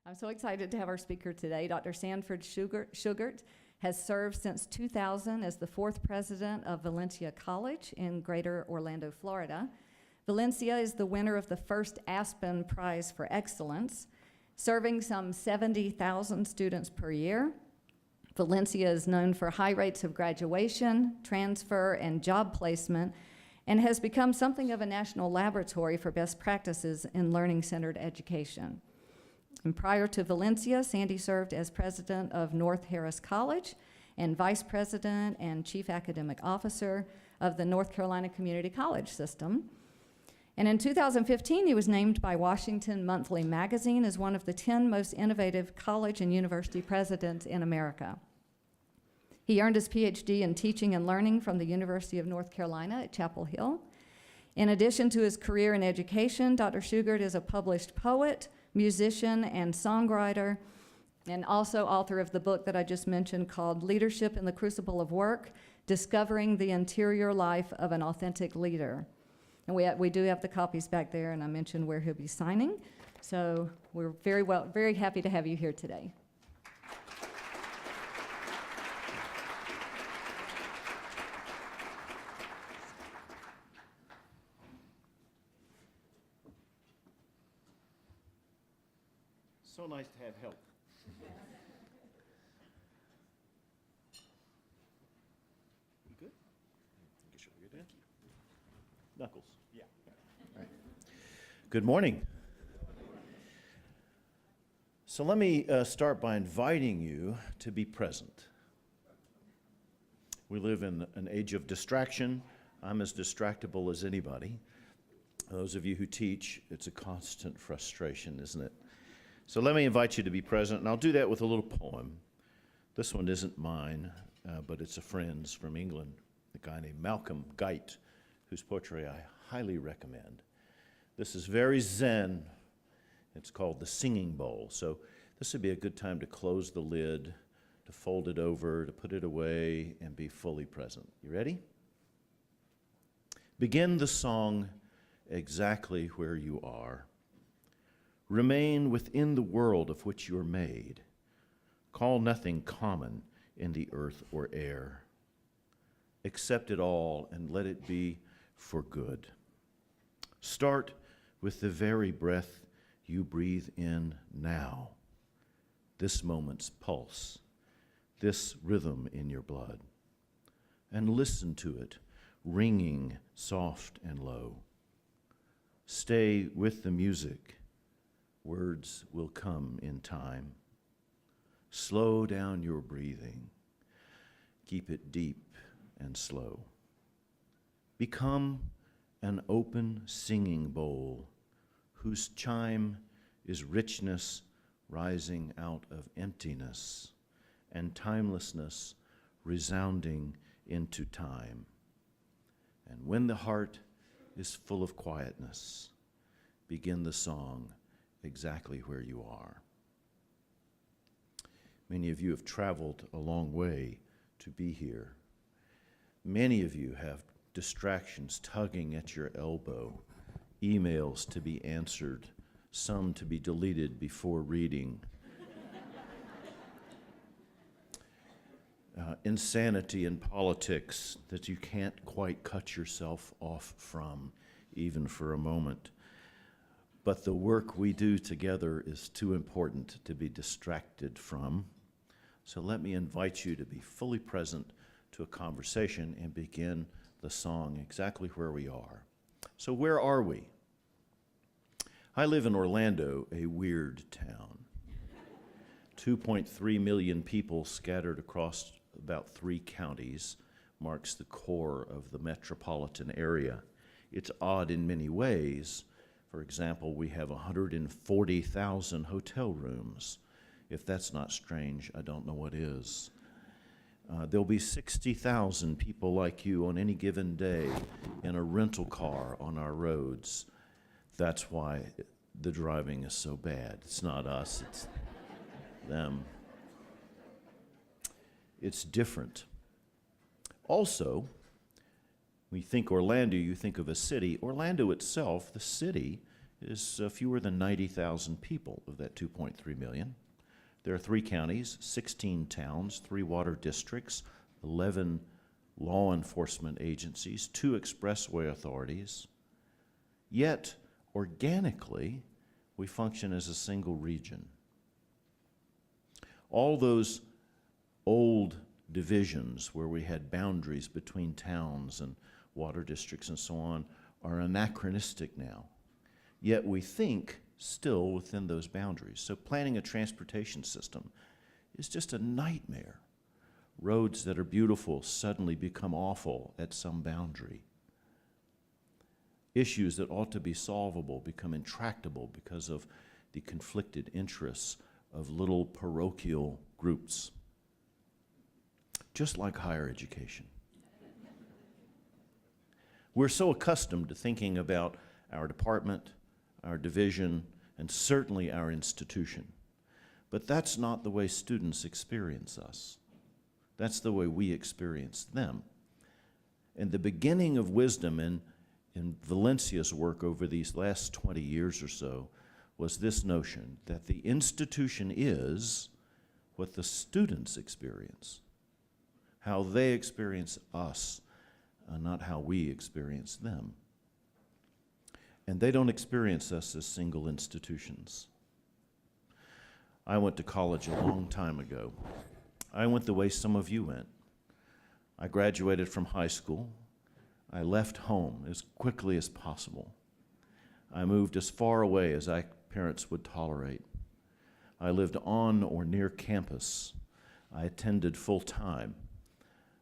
I'm so excited to have our speaker today. Dr. Sanford Shugart has served since 2000 as the fourth president of Valencia College in Greater Orlando, Florida. Valencia is the winner of the first Aspen Prize for Excellence, serving some 70,000 students per year. Valencia is known for high rates of graduation, transfer, and job placement, and has become something of a national laboratory for best practices in learning-centered education. And prior to Valencia, Sandy served as president of North Harris College and vice president and chief academic officer of the North Carolina Community College System. And in 2015, he was named by Washington Monthly Magazine as one of the 10 most innovative college and university presidents in America. He earned his PhD in teaching and learning from the University of North Carolina at Chapel Hill. In addition to his career in education, Dr. Shugart is a published poet, musician, and songwriter, and also author of the book that I just mentioned called Leadership in the Crucible of Work, Discovering the Interior Life of an Authentic Leader. And we do have the copies back there, and I mentioned where he'll be signing. So we're very happy to have you here today. So nice to have help. You good? Knuckles. Yeah. Right. Good morning. So let me start by inviting you to be present. We live in an age of distraction. I'm as distractible as anybody. Those of you who teach, it's a constant frustration, isn't it? So let me invite you to be present, and I'll do that with a little poem. This one isn't mine, but it's a friend's from England, a guy named Malcolm Guite, whose poetry I highly recommend. This is very zen. It's called The Singing Bowl. So this would be a good time to close the lid, to fold it over, to put it away, and be fully present. You ready? Begin the song exactly where you are. Remain within the world of which you are made. Call nothing common in the earth or air. Accept it all and let it be for good. Start with the very breath you breathe in now, this moment's pulse, this rhythm in your blood, and listen to it ringing soft and low. Stay with the music. Words will come in time. Slow down your breathing. Keep it deep and slow. Become an open singing bowl whose chime is richness rising out of emptiness and timelessness resounding into time. And when the heart is full of quietness, begin the song exactly where you are. Many of you have traveled a long way to be here. Many of you have distractions tugging at your elbow, emails to be answered, some to be deleted before reading. Insanity in politics that you can't quite cut yourself off from, even for a moment. But the work we do together is too important to be distracted from. So let me invite you to be fully present to a conversation and begin the song exactly where we are. So where are we? I live in Orlando, a weird town. 2.3 million people scattered across about 3 counties marks the core of the metropolitan area. It's odd in many ways. For example, we have 140,000 hotel rooms. If that's not strange, I don't know what is. There'll be 60,000 people like you on any given day in a rental car on our roads. That's why the driving is so bad. It's not us, it's them. It's different. Also, when you think Orlando, you think of a city. Orlando itself, the city, is fewer than 90,000 people of that 2.3 million. There are 3 counties, 16 towns, 3 water districts, 11 law enforcement agencies, 2 expressway authorities. Yet, organically, we function as a single region. All those old divisions where we had boundaries between towns and water districts and so on are anachronistic now. Yet we think still within those boundaries. So planning a transportation system is just a nightmare. Roads that are beautiful suddenly become awful at some boundary. Issues that ought to be solvable become intractable because of the conflicted interests of little parochial groups. Just like higher education. We're so accustomed to thinking about our department, our division, and certainly our institution. But that's not the way students experience us. That's the way we experience them. And the beginning of wisdom in Valencia's work over these last 20 years or so was this notion that the institution is what the students experience, how they experience us, not how we experience them. And they don't experience us as single institutions. I went to college a long time ago. I went the way some of you went. I graduated from high school. I left home as quickly as possible. I moved as far away as my parents would tolerate. I lived on or near campus. I attended full time.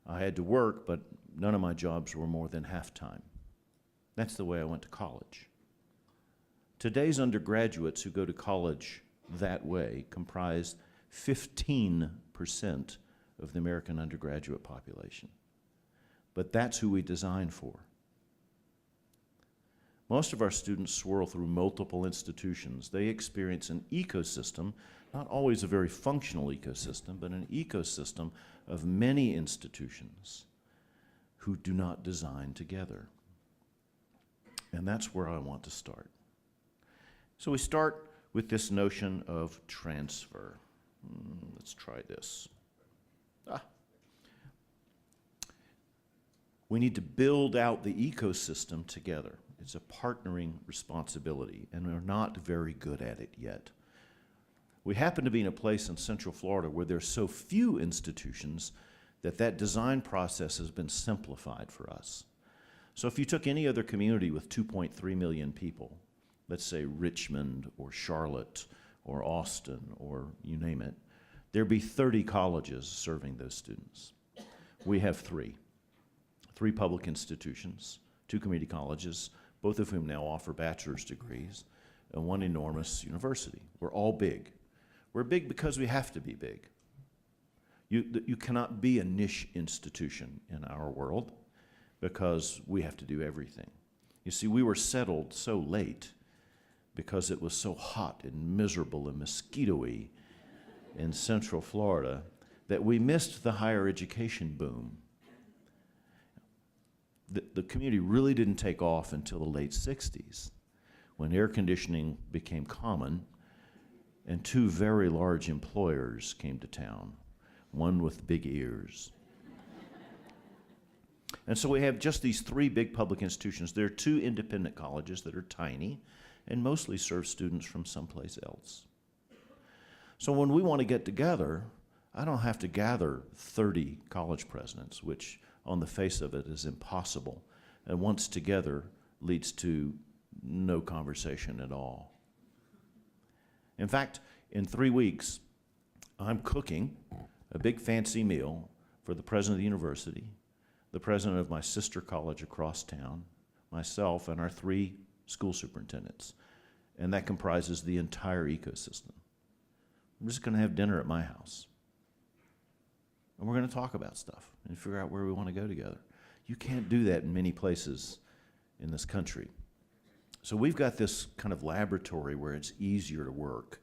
I had to work, but none of my jobs were more than half-time. That's the way I went to college. Today's undergraduates who go to college that way comprise 15% of the American undergraduate population. But that's who we design for. Most of our students swirl through multiple institutions. They experience an ecosystem, not always a very functional ecosystem, but an ecosystem of many institutions who do not design together. And that's where I want to start. So we start with this notion of transfer. Let's try this. We need to build out the ecosystem together. It's a partnering responsibility, and we're not very good at it yet. We happen to be in a place in Central Florida where there's so few institutions that design process has been simplified for us. So if you took any other community with 2.3 million people, let's say Richmond or Charlotte or Austin or you name it, there'd be 30 colleges serving those students. We have 3 public institutions, 2 community colleges, both of whom now offer bachelor's degrees, and 1 enormous university. We're all big. We're big because we have to be big. You cannot be a niche institution in our world because we have to do everything. You see, we were settled so late because it was so hot and miserable and mosquito-y in Central Florida that we missed the higher education boom. The community really didn't take off until the late 60s, when air conditioning became common and 2 very large employers came to town, one with big ears. And so we have just these 3 big public institutions. There are 2 independent colleges that are tiny and mostly serve students from someplace else. So when we want to get together, I don't have to gather 30 college presidents, which on the face of it is impossible, and once together leads to no conversation at all. In fact, in 3 weeks, I'm cooking a big fancy meal for the president of the university, the president of my sister college across town, myself, and our 3 school superintendents. And that comprises the entire ecosystem. We're just going to have dinner at my house. And we're going to talk about stuff and figure out where we want to go together. You can't do that in many places in this country. So we've got this kind of laboratory where it's easier to work.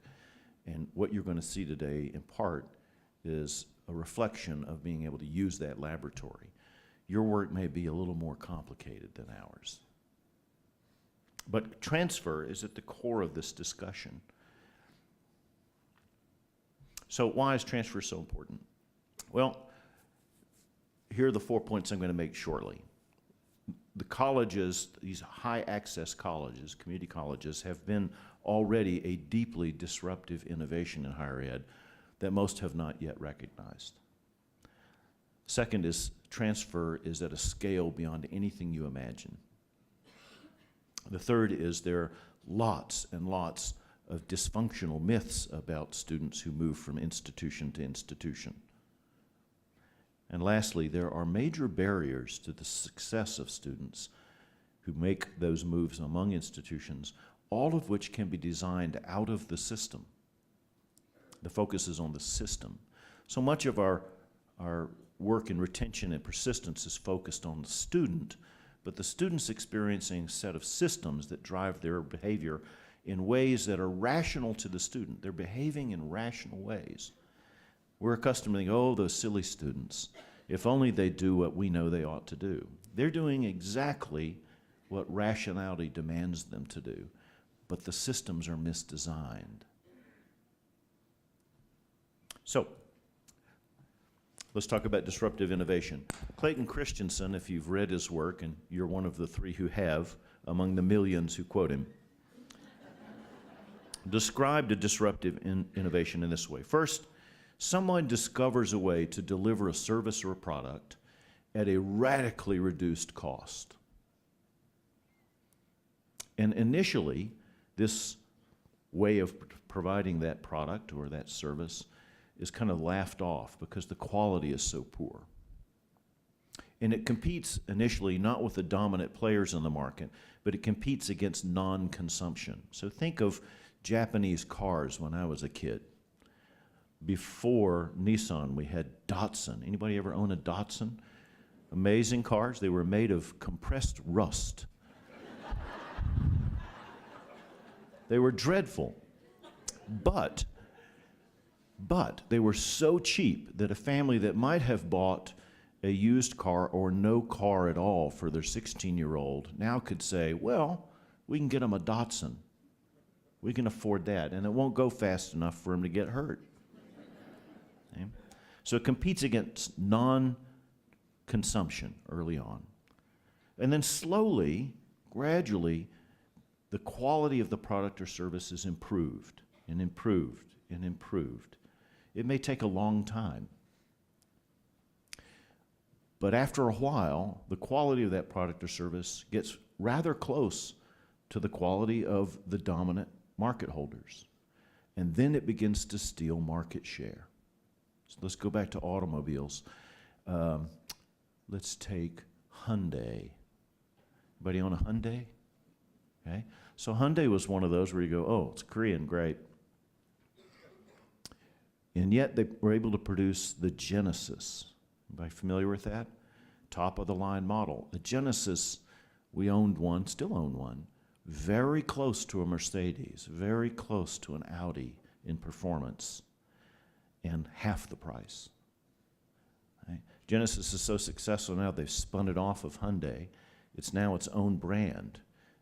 And what you're going to see today, in part, is a reflection of being able to use that laboratory. Your work may be a little more complicated than ours. But transfer is at the core of this discussion. So why is transfer so important? Well, here are the 4 points I'm going to make shortly. The colleges, these high access colleges, community colleges, have been already a deeply disruptive innovation in higher ed that most have not yet recognized. Second is transfer is at a scale beyond anything you imagine. The third is there are lots and lots of dysfunctional myths about students who move from institution to institution. And lastly, there are major barriers to the success of students who make those moves among institutions, all of which can be designed out of the system. The focus is on the system. So much of our work in retention and persistence is focused on the student, but the student's experiencing a set of systems that drive their behavior in ways that are rational to the student. They're behaving in rational ways. We're accustomed to think, oh, those silly students, if only they do what we know they ought to do. They're doing exactly what rationality demands them to do, but the systems are misdesigned. So, let's talk about disruptive innovation. Clayton Christensen, if you've read his work, and you're one of the 3 who have, among the millions who quote him, described a disruptive innovation in this way. First, someone discovers a way to deliver a service or a product at a radically reduced cost. And initially, this way of providing that product or that service is kind of laughed off because the quality is so poor. And it competes initially not with the dominant players in the market, but it competes against non-consumption. So think of Japanese cars when I was a kid. Before Nissan, we had Datsun. Anybody ever own a Datsun? Amazing cars. They were made of compressed rust. They were dreadful. But they were so cheap that a family that might have bought a used car or no car at all for their 16-year-old now could say, well, we can get them a Datsun. We can afford that, and it won't go fast enough for them to get hurt. Okay? So it competes against non-consumption early on. And then slowly, gradually, the quality of the product or service is improved and improved and improved. It may take a long time. But after a while, the quality of that product or service gets rather close to the quality of the dominant market holders. And then it begins to steal market share. So let's go back to automobiles. Let's take Hyundai. Anybody own a Hyundai? Okay. So Hyundai was one of those where you go, oh, it's Korean, great. And yet they were able to produce the Genesis. Anybody familiar with that? Top of the line model. The Genesis, we owned one, still own one, very close to a Mercedes, very close to an Audi in performance, and half the price. Right? Genesis is so successful now they've spun it off of Hyundai. It's now its own brand.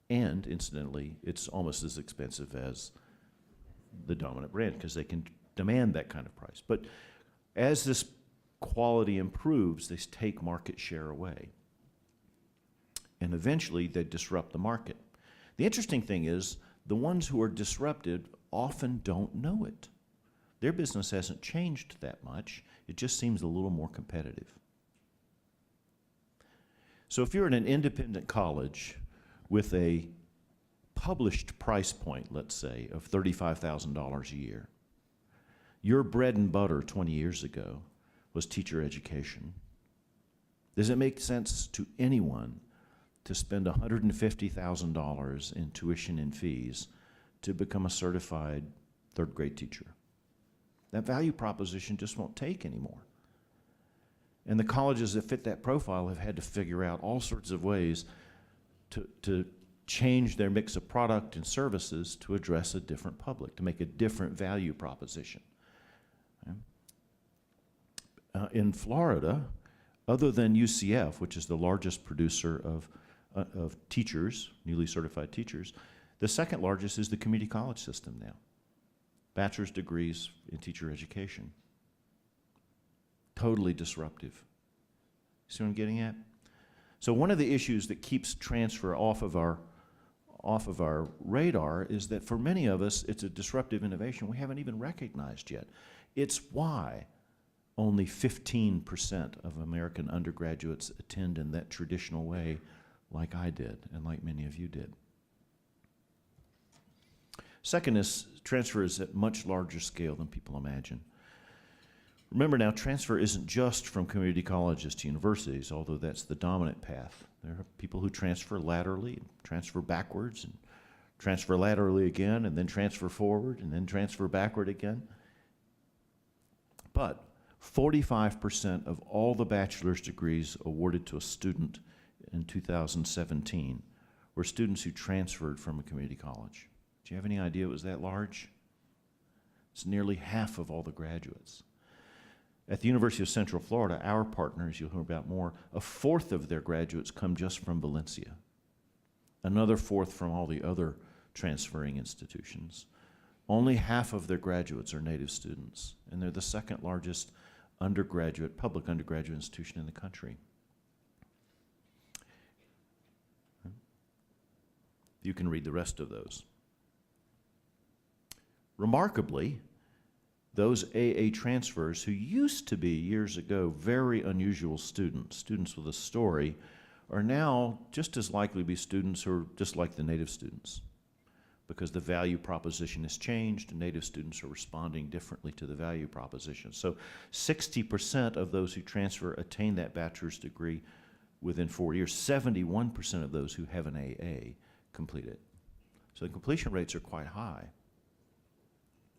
And incidentally, it's almost as expensive as the dominant brand because they can demand that kind of price. But as this quality improves, they take market share away. And eventually, they disrupt the market. The interesting thing is, the ones who are disrupted often don't know it. Their business hasn't changed that much. It just seems a little more competitive. So if you're in an independent college with a published price point, let's say, of $35,000 a year, your bread and butter 20 years ago was teacher education. Does it make sense to anyone to spend $150,000 in tuition and fees to become a certified third grade teacher? That value proposition just won't take anymore. And the colleges that fit that profile have had to figure out all sorts of ways to change their mix of product and services to address a different public, to make a different value proposition. In Florida, other than UCF, which is the largest producer of of teachers, newly certified teachers. The second largest is the community college system now. Bachelor's degrees in teacher education. Totally disruptive. See what I'm getting at? So one of the issues that keeps transfer off of our radar is that for many of us, it's a disruptive innovation we haven't even recognized yet. It's why only 15% of American undergraduates attend in that traditional way like I did and like many of you did. Second is transfer is at much larger scale than people imagine. Remember now, transfer isn't just from community colleges to universities, although that's the dominant path. There are people who transfer laterally, transfer backwards, and transfer laterally again, and then transfer forward, and then transfer backward again. But 45% of all the bachelor's degrees awarded to a student in 2017 were students who transferred from a community college. Do you have any idea it was that large? It's nearly half of all the graduates. At the University of Central Florida, our partners, you'll hear about more, a fourth of their graduates come just from Valencia. Another fourth from all the other transferring institutions. Only half of their graduates are native students, and they're the second largest public undergraduate institution in the country. You can read the rest of those. Remarkably, those AA transfers who used to be, years ago, very unusual students with a story, are now just as likely to be students who are just like the native students, because the value proposition has changed and native students are responding differently to the value proposition. So 60% of those who transfer attain that bachelor's degree within 4 years. 71% of those who have an AA complete it. So the completion rates are quite high.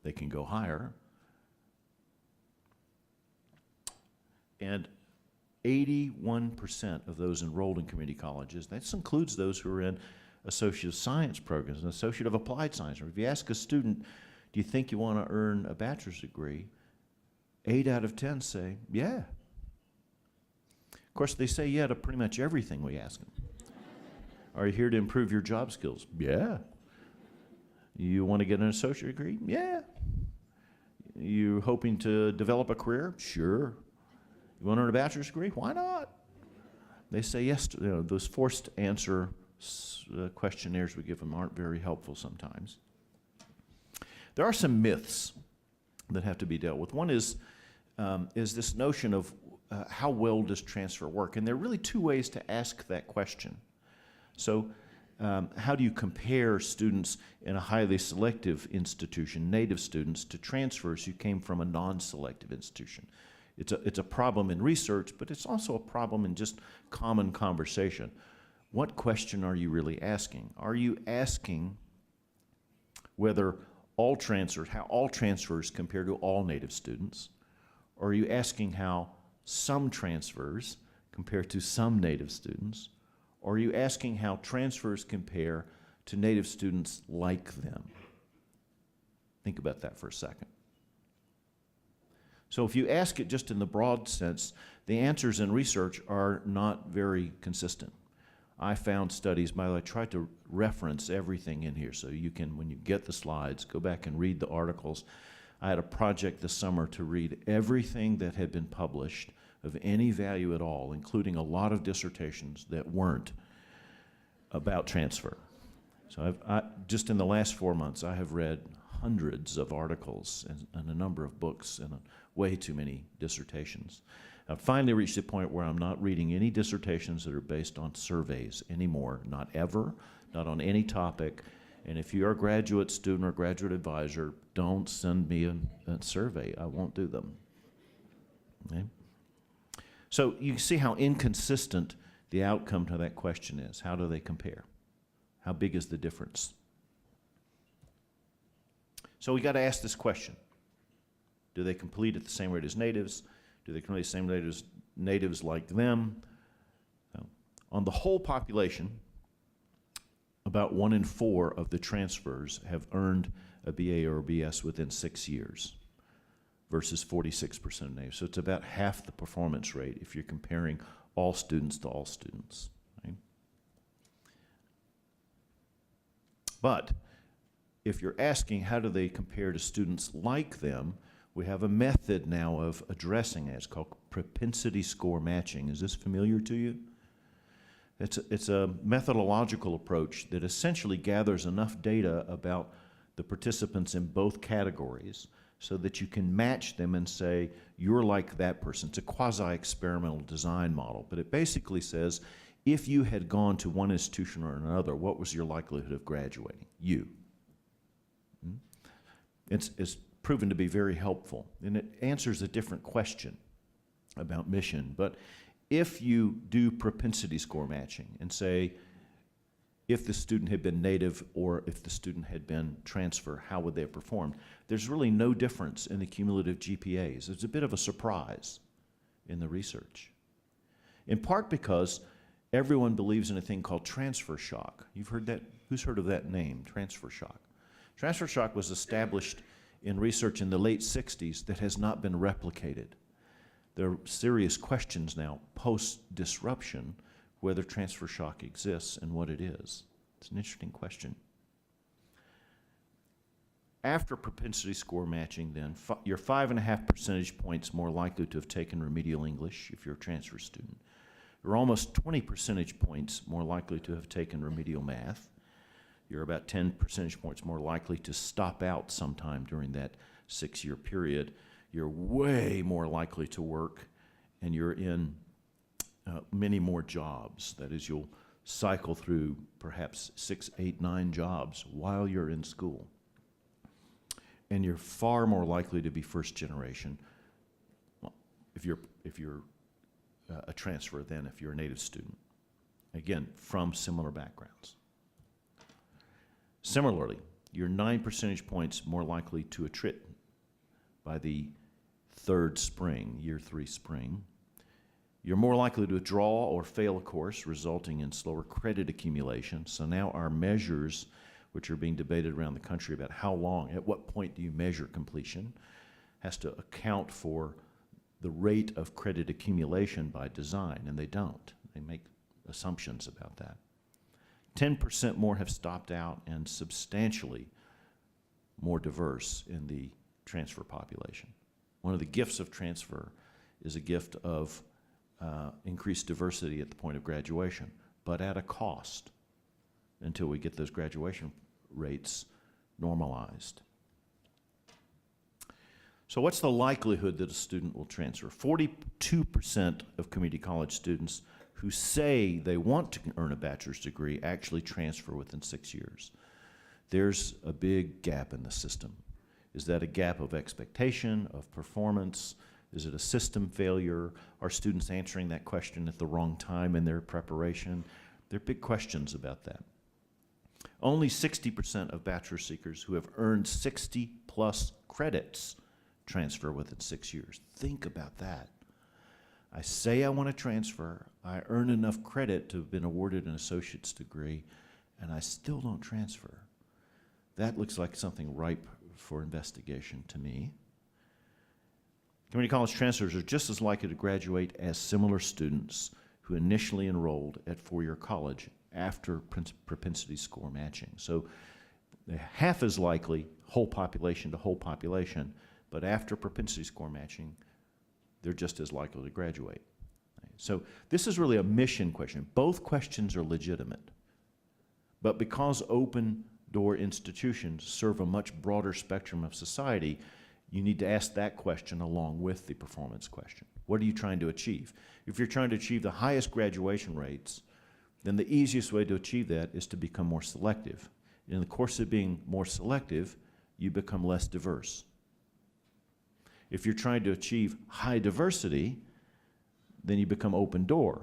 They can go higher. And 81% of those enrolled in community colleges, that includes those who are in Associate of Science programs and Associate of Applied Science. Or if you ask a student, do you think you want to earn a bachelor's degree? 8 out of 10 say, yeah. Of course, they say yeah to pretty much everything we ask them. Are you here to improve your job skills? Yeah. You want to get an associate degree? Yeah. You hoping to develop a career? Sure. You want to earn a bachelor's degree? Why not? They say yes to, those forced answer questionnaires we give them aren't very helpful sometimes. There are some myths that have to be dealt with. One is this notion of how well does transfer work? And there are really two ways to ask that question. So how do you compare students in a highly selective institution, native students, to transfers who came from a non-selective institution? It's a problem in research, but it's also a problem in just common conversation. What question are you really asking? Are you asking whether how all transfers compare to all native students? Or are you asking how some transfers compare to some native students? Or are you asking how transfers compare to native students like them? Think about that for a second. So if you ask it just in the broad sense, the answers in research are not very consistent. I found studies, by the way, I tried to reference everything in here so you can, when you get the slides, go back and read the articles. I had a project this summer to read everything that had been published of any value at all, including a lot of dissertations that weren't about transfer. So just in the last 4 months, I have read hundreds of articles and a number of books and way too many dissertations. I've finally reached the point where I'm not reading any dissertations that are based on surveys anymore, not ever, not on any topic. And if you're a graduate student or graduate advisor, don't send me a survey. I won't do them. Okay? So you see how inconsistent the outcome to that question is. How do they compare? How big is the difference? So we got to ask this question. Do they complete at the same rate as natives? Do they complete the same rate as natives like them? On the whole population, about 1 in 4 of the transfers have earned a BA or a BS within 6 years versus 46% of natives. So it's about half the performance rate if you're comparing all students to all students. Right? But if you're asking how do they compare to students like them, we have a method now of addressing it. It's called propensity score matching. Is this familiar to you? It's a methodological approach that essentially gathers enough data about the participants in both categories so that you can match them and say, you're like that person. It's a quasi-experimental design model, but it basically says, if you had gone to one institution or another, what was your likelihood of graduating? You. It's proven to be very helpful, and it answers a different question about mission. But if you do propensity score matching and say, if the student had been native or if the student had been transfer, how would they have performed? There's really no difference in the cumulative GPAs. It's a bit of a surprise in the research, in part because everyone believes in a thing called transfer shock. You've heard that? Who's heard of that name, transfer shock? Transfer shock was established in research in the late 60s that has not been replicated. There are serious questions now, post-disruption, whether transfer shock exists and what it is. It's an interesting question. After propensity score matching, then, you're 5.5 percentage points more likely to have taken remedial English if you're a transfer student. You're almost 20 percentage points more likely to have taken remedial math. You're about 10 percentage points more likely to stop out sometime during that 6-year period. You're way more likely to work, and you're in many more jobs. That is, you'll cycle through perhaps 6, 8, 9 jobs while you're in school. And you're far more likely to be first generation if you're a transfer than if you're a native student. Again, from similar backgrounds. Similarly, you're 9 percentage points more likely to attrit by the third spring, year 3 spring. You're more likely to draw or fail a course, resulting in slower credit accumulation. So now our measures, which are being debated around the country about how long, at what point do you measure completion, has to account for the rate of credit accumulation by design, and they don't. They make assumptions about that. 10% more have stopped out, and substantially more diverse in the transfer population. One of the gifts of transfer is a gift of increased diversity at the point of graduation, but at a cost until we get those graduation rates normalized. So what's the likelihood that a student will transfer? 42% of community college students who say they want to earn a bachelor's degree actually transfer within 6 years. There's a big gap in the system. Is that a gap of expectation, of performance? Is it a system failure? Are students answering that question at the wrong time in their preparation? There are big questions about that. Only 60% of bachelor seekers who have earned 60+ credits transfer within 6 years. Think about that. I say I want to transfer, I earn enough credit to have been awarded an associate's degree, and I still don't transfer. That looks like something ripe for investigation to me. Community college transfers are just as likely to graduate as similar students who initially enrolled at four-year college after propensity score matching. So half as likely, whole population to whole population, but after propensity score matching, they're just as likely to graduate. So this is really a mission question. Both questions are legitimate, but because open door institutions serve a much broader spectrum of society, you need to ask that question along with the performance question. What are you trying to achieve? If you're trying to achieve the highest graduation rates, then the easiest way to achieve that is to become more selective. In the course of being more selective, you become less diverse. If you're trying to achieve high diversity, then you become open door.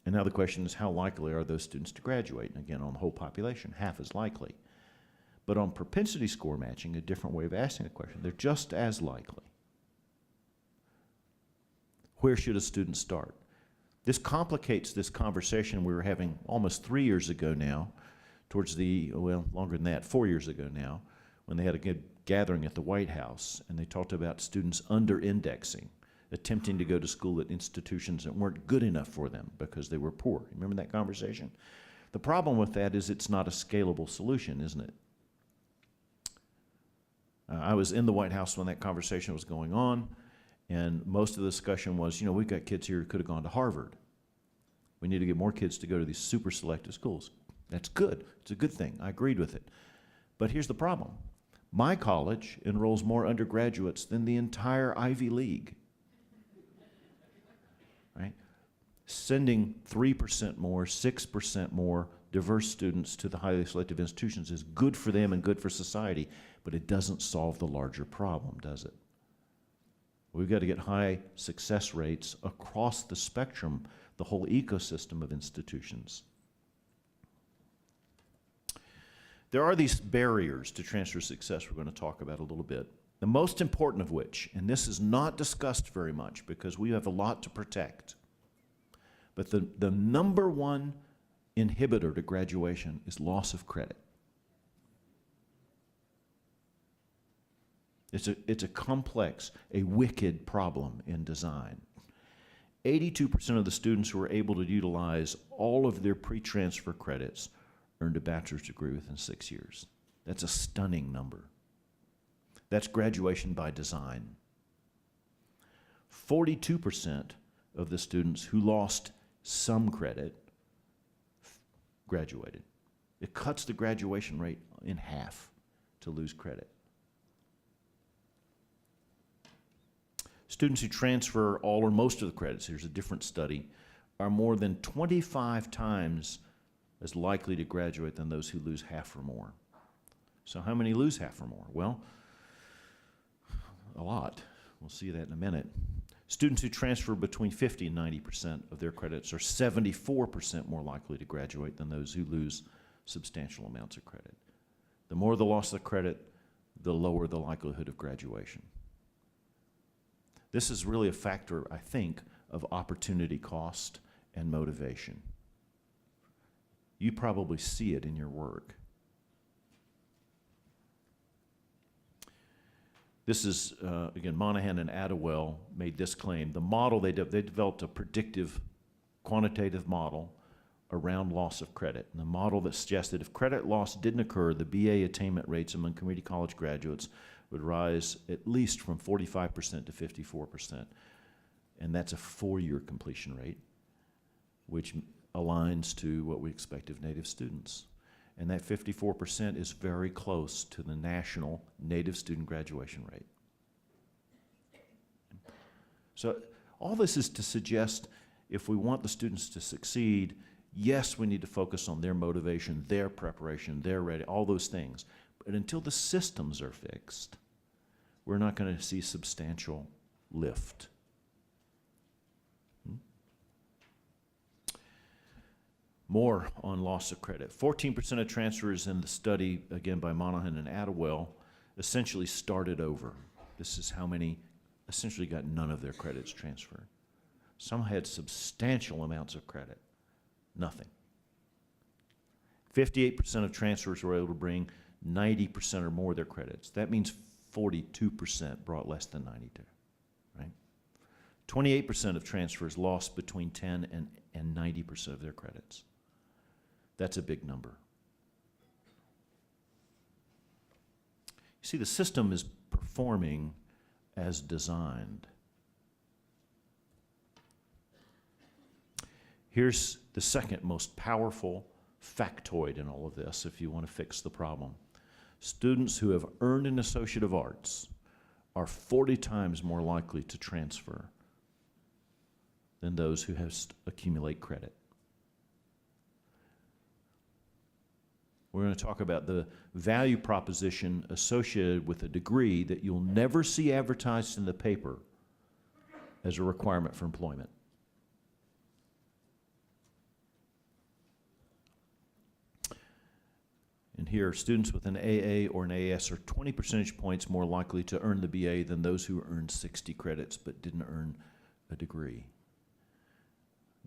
And now the question is, how likely are those students to graduate? And again, on the whole population, half as likely. But on propensity score matching, a different way of asking the question, they're just as likely. Where should a student start? This complicates this conversation we were having almost 3 years ago now, towards the, well, longer than that, 4 years ago now, when they had a good gathering at the White House, and they talked about students under-indexing, attempting to go to school at institutions that weren't good enough for them because they were poor. Remember that conversation? The problem with that is it's not a scalable solution, isn't it? I was in the White House when that conversation was going on, and most of the discussion was, you know, we've got kids here who could have gone to Harvard. We need to get more kids to go to these super selective schools. That's good. It's a good thing. I agreed with it. But here's the problem. My college enrolls more undergraduates than the entire Ivy League. Right? Sending 3% more, 6% more diverse students to the highly selective institutions is good for them and good for society, but it doesn't solve the larger problem, does it? We've got to get high success rates across the spectrum, the whole ecosystem of institutions. There are these barriers to transfer success we're going to talk about a little bit. The most important of which, and this is not discussed very much because we have a lot to protect, but the number one inhibitor to graduation is loss of credit. It's a complex, a wicked problem in design. 82% of the students who were able to utilize all of their pre-transfer credits earned a bachelor's degree within 6 years. That's a stunning number. That's graduation by design. 42% of the students who lost some credit graduated. It cuts the graduation rate in half to lose credit. Students who transfer all or most of the credits, here's a different study, are more than 25 times as likely to graduate than those who lose half or more. So how many lose half or more? Well, a lot. We'll see that in a minute. Students who transfer between 50 and 90% of their credits are 74% more likely to graduate than those who lose substantial amounts of credit. The more the loss of credit, the lower the likelihood of graduation. This is really a factor, I think, of opportunity cost and motivation. You probably see it in your work. This is, again, Monahan and Attewell made this claim. The model, they developed a predictive quantitative model around loss of credit. And the model that suggested if credit loss didn't occur, the BA attainment rates among community college graduates would rise at least from 45% to 54%. And that's a 4-year completion rate, which aligns to what we expect of native students. And that 54% is very close to the national native student graduation rate. So all this is to suggest if we want the students to succeed, yes, we need to focus on their motivation, their preparation, their ready, all those things. But until the systems are fixed, we're not going to see substantial lift. More on loss of credit. 14% of transfers in the study, again by Monahan and Attewell, essentially started over. This is how many essentially got none of their credits transferred. Some had substantial amounts of credit. Nothing. 58% of transfers were able to bring 90% or more of their credits. That means 42% brought less than 92, right? 28% of transfers lost between 10 and 90% of their credits. That's a big number. You see, the system is performing as designed. Here's the second most powerful factoid in all of this, if you want to fix the problem. Students who have earned an Associate of Arts are 40 times more likely to transfer than those who have accumulate credit. We're going to talk about the value proposition associated with a degree that you'll never see advertised in the paper as a requirement for employment. And here, students with an AA or an AS are 20 percentage points more likely to earn the BA than those who earned 60 credits but didn't earn a degree.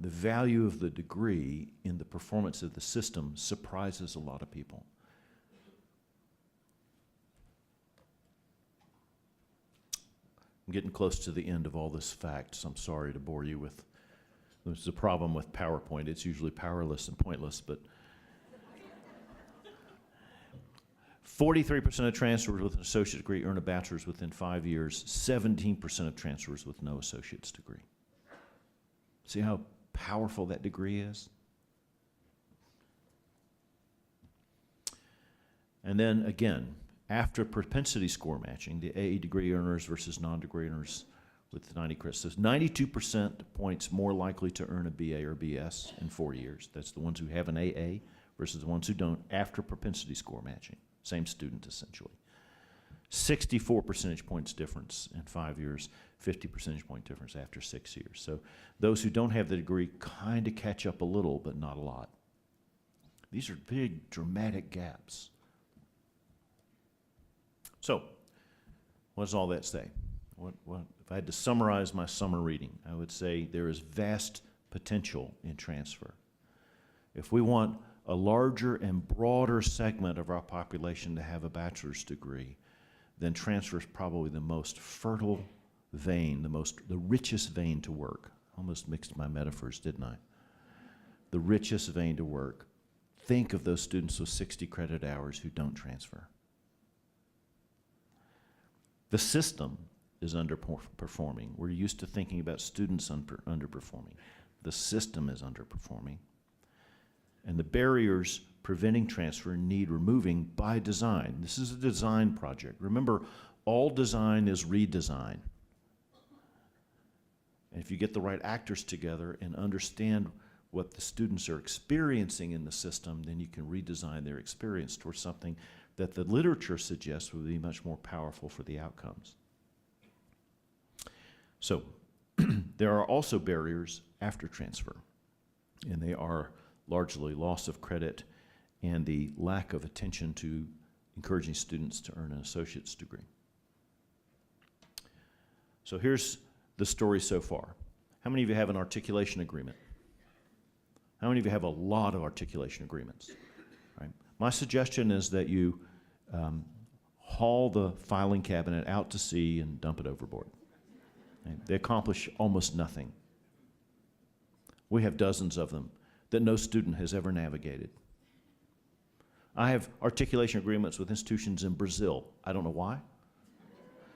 The value of the degree in the performance of the system surprises a lot of people. I'm getting close to the end of all this facts. I'm sorry to bore you with, there's a problem with PowerPoint. It's usually powerless and pointless, but 43% of transfers with an associate degree earn a bachelor's within 5 years. 17% of transfers with no associate's degree. See how powerful that degree is? And then again, after propensity score matching, the AA degree earners versus non-degree earners with 90 credits. So 92% points more likely to earn a BA or BS in 4 years. That's the ones who have an AA versus the ones who don't after propensity score matching. Same student, essentially. 64 percentage points difference in 5 years, 50 percentage point difference after 6 years. So those who don't have the degree kind of catch up a little, but not a lot. These are big, dramatic gaps. So, what does all that say? If I had to summarize my summer reading, I would say there is vast potential in transfer. If we want a larger and broader segment of our population to have a bachelor's degree, then transfer is probably the most fertile vein, the richest vein to work. Almost mixed my metaphors, didn't I? The richest vein to work. Think of those students with 60 credit hours who don't transfer. The system is underperforming. We're used to thinking about students underperforming. The system is underperforming. And the barriers preventing transfer need removing by design. This is a design project. Remember, all design is redesign. And if you get the right actors together and understand what the students are experiencing in the system, then you can redesign their experience towards something that the literature suggests would be much more powerful for the outcomes. So, there are also barriers after transfer, and they are largely loss of credit and the lack of attention to encouraging students to earn an associate's degree. So here's the story so far. How many of you have an articulation agreement? How many of you have a lot of articulation agreements? Right? My suggestion is that you haul the filing cabinet out to sea and dump it overboard. Okay? They accomplish almost nothing. We have dozens of them that no student has ever navigated. I have articulation agreements with institutions in Brazil. I don't know why.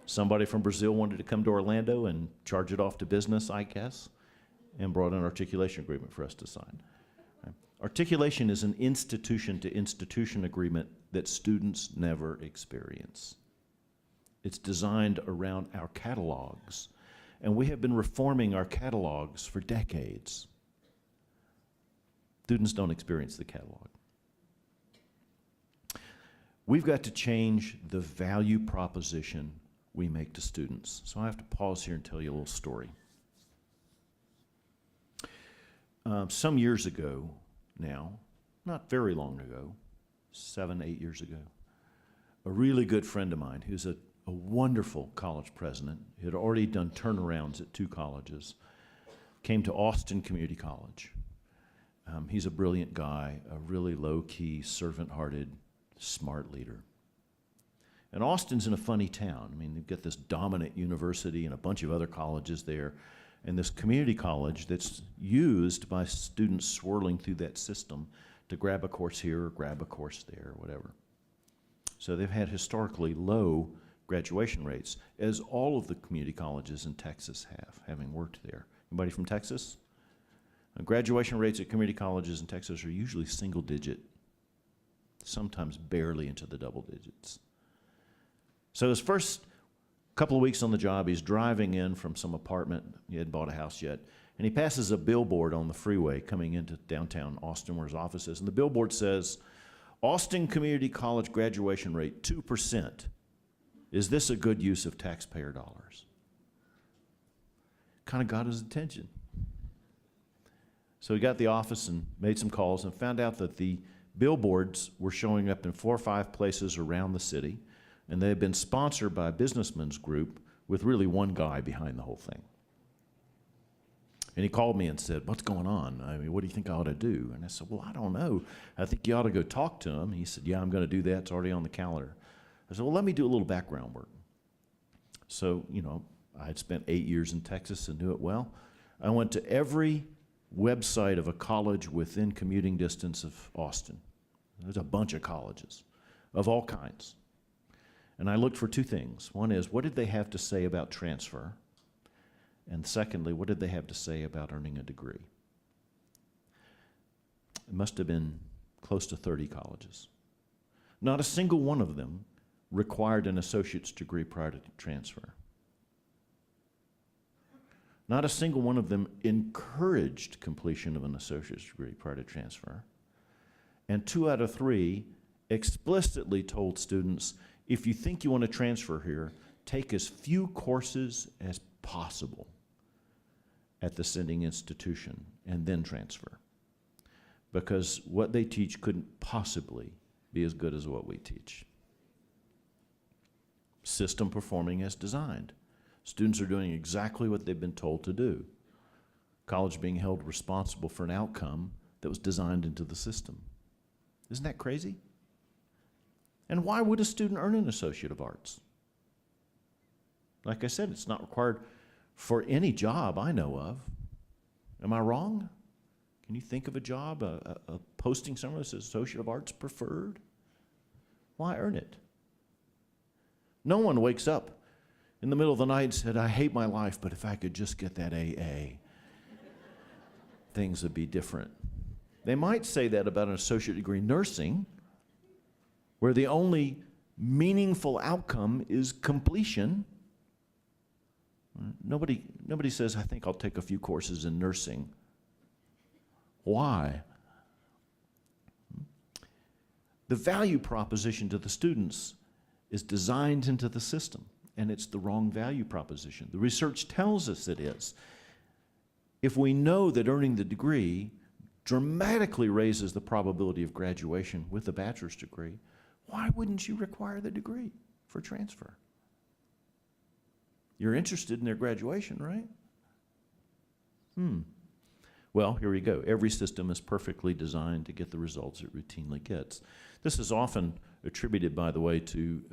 Somebody from Brazil wanted to come to Orlando and charge it off to business, I guess, and brought an articulation agreement for us to sign. Articulation is an institution-to-institution agreement that students never experience. It's designed around our catalogs, and we have been reforming our catalogs for decades. Students don't experience the catalog. We've got to change the value proposition we make to students. So I have to pause here and tell you a little story. Some years ago now, not very long ago, 7, 8 years ago, a really good friend of mine who's a wonderful college president, he had already done turnarounds at 2 colleges, came to Austin Community College. He's a brilliant guy, a really low-key, servant-hearted, smart leader. And Austin's in a funny town. I mean, they've got this dominant university and a bunch of other colleges there, and this community college that's used by students swirling through that system to grab a course here or grab a course there or whatever. So they've had historically low graduation rates, as all of the community colleges in Texas have, having worked there. Anybody from Texas? Graduation rates at community colleges in Texas are usually single digit, sometimes barely into the double digits. So his first couple of weeks on the job, he's driving in from some apartment. He hadn't bought a house yet. And he passes a billboard on the freeway coming into downtown Austin where his office is. And the billboard says, Austin Community College graduation rate, 2%. Is this a good use of taxpayer dollars? Kind of got his attention. So he got to the office and made some calls and found out that the billboards were showing up in 4 or 5 places around the city, and they had been sponsored by a businessman's group with really one guy behind the whole thing. And he called me and said, what's going on? I mean, what do you think I ought to do? And I said, well, I don't know. I think you ought to go talk to him. He said, yeah, I'm going to do that. It's already on the calendar. I said, well, let me do a little background work. So, you know, I had spent 8 years in Texas and knew it well. I went to every website of a college within commuting distance of Austin. There's a bunch of colleges. of all kinds. And I looked for two things. One is, what did they have to say about transfer? And secondly, what did they have to say about earning a degree? It must have been close to 30 colleges. Not a single one of them required an associate's degree prior to transfer. Not a single one of them encouraged completion of an associate's degree prior to transfer. And 2 out of 3 explicitly told students, if you think you want to transfer here, take as few courses as possible at the sending institution and then transfer. Because what they teach couldn't possibly be as good as what we teach. System performing as designed. Students are doing exactly what they've been told to do. College being held responsible for an outcome that was designed into the system. Isn't that crazy? And why would a student earn an Associate of Arts? Like I said, it's not required for any job I know of. Am I wrong? Can you think of a job, a posting somewhere that says Associate of Arts preferred? Why earn it? No one wakes up in the middle of the night and said, I hate my life, but if I could just get that AA, things would be different. They might say that about an associate degree in nursing, where the only meaningful outcome is completion. Nobody says, I think I'll take a few courses in nursing. Why? The value proposition to the students is designed into the system, and it's the wrong value proposition. The research tells us it is. If we know that earning the degree dramatically raises the probability of graduation with a bachelor's degree, why wouldn't you require the degree for transfer? You're interested in their graduation, right? Well, here we go. Every system is perfectly designed to get the results it routinely gets. This is often attributed, by the way, to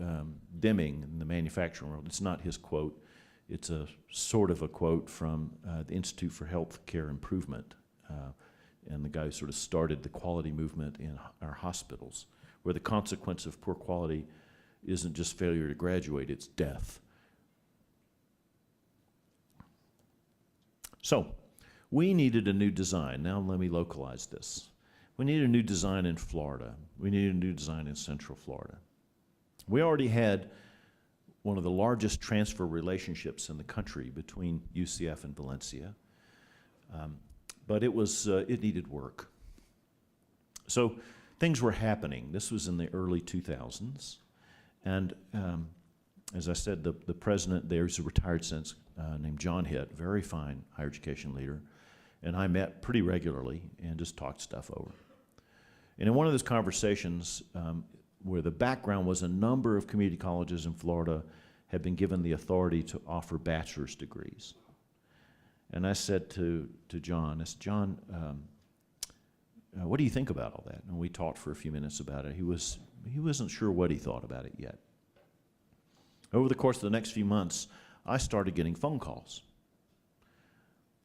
Deming in the manufacturing world. It's not his quote. It's a sort of a quote from the Institute for Healthcare Improvement, and the guy who sort of started the quality movement in our hospitals, where the consequence of poor quality isn't just failure to graduate, it's death. So, we needed a new design. Now let me localize this. We needed a new design in Florida. We needed a new design in Central Florida. We already had one of the largest transfer relationships in the country between UCF and Valencia, but it needed work. So things were happening. This was in the early 2000s, and as I said, the president there's a retired since named John Hitt, very fine higher education leader, and I met pretty regularly and just talked stuff over. And in one of those conversations, where the background was a number of community colleges in Florida had been given the authority to offer bachelor's degrees. And I said to John, John, what do you think about all that? And we talked for a few minutes about it. He wasn't sure what he thought about it yet. Over the course of the next few months, I started getting phone calls.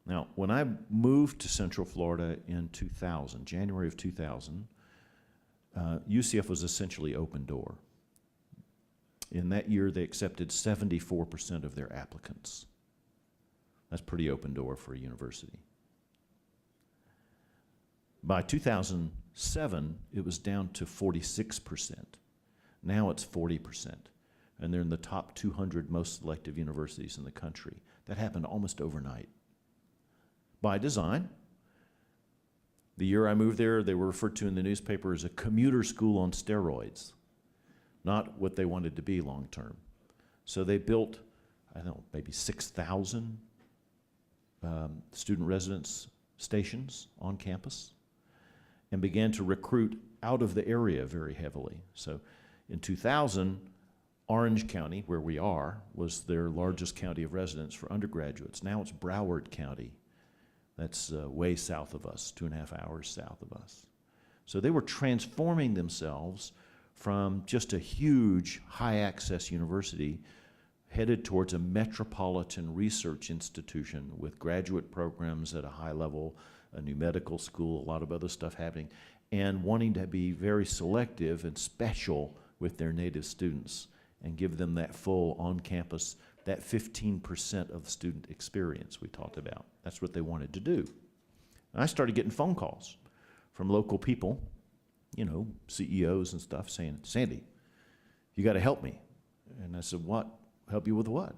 Now, when I moved to Central Florida in 2000, January of 2000, UCF was essentially open door. In that year, they accepted 74% of their applicants. That's pretty open door for a university. By 2007, it was down to 46%. Now it's 40%. And they're in the top 200 most selective universities in the country. That happened almost overnight. By design. The year I moved there, they were referred to in the newspaper as a commuter school on steroids, not what they wanted to be long term. So they built, I don't know, maybe 6,000 student residence stations on campus and began to recruit out of the area very heavily. So in 2000, Orange County, where we are, was their largest county of residence for undergraduates. Now it's Broward County. That's way south of us, 2.5 hours south of us. So they were transforming themselves from just a huge high-access university headed towards a metropolitan research institution with graduate programs at a high level, a new medical school, a lot of other stuff happening, and wanting to be very selective and special with their native students and give them that full on-campus, that 15% of student experience we talked about. That's what they wanted to do. And I started getting phone calls from local people, you know, CEOs and stuff, saying, Sandy, you got to help me. And I said, what? Help you with what?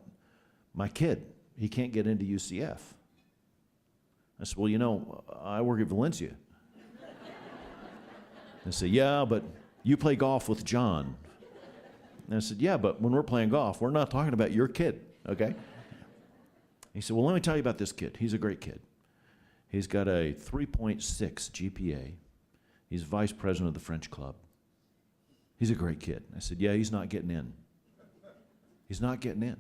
My kid, he can't get into UCF. I said, well, you know, I work at Valencia. They said, yeah, but you play golf with John. And I said, yeah, but when we're playing golf, we're not talking about your kid, okay? He said, well, let me tell you about this kid. He's a great kid. He's got a 3.6 GPA. He's vice president of the French club. He's a great kid. I said, yeah, he's not getting in. He's not getting in.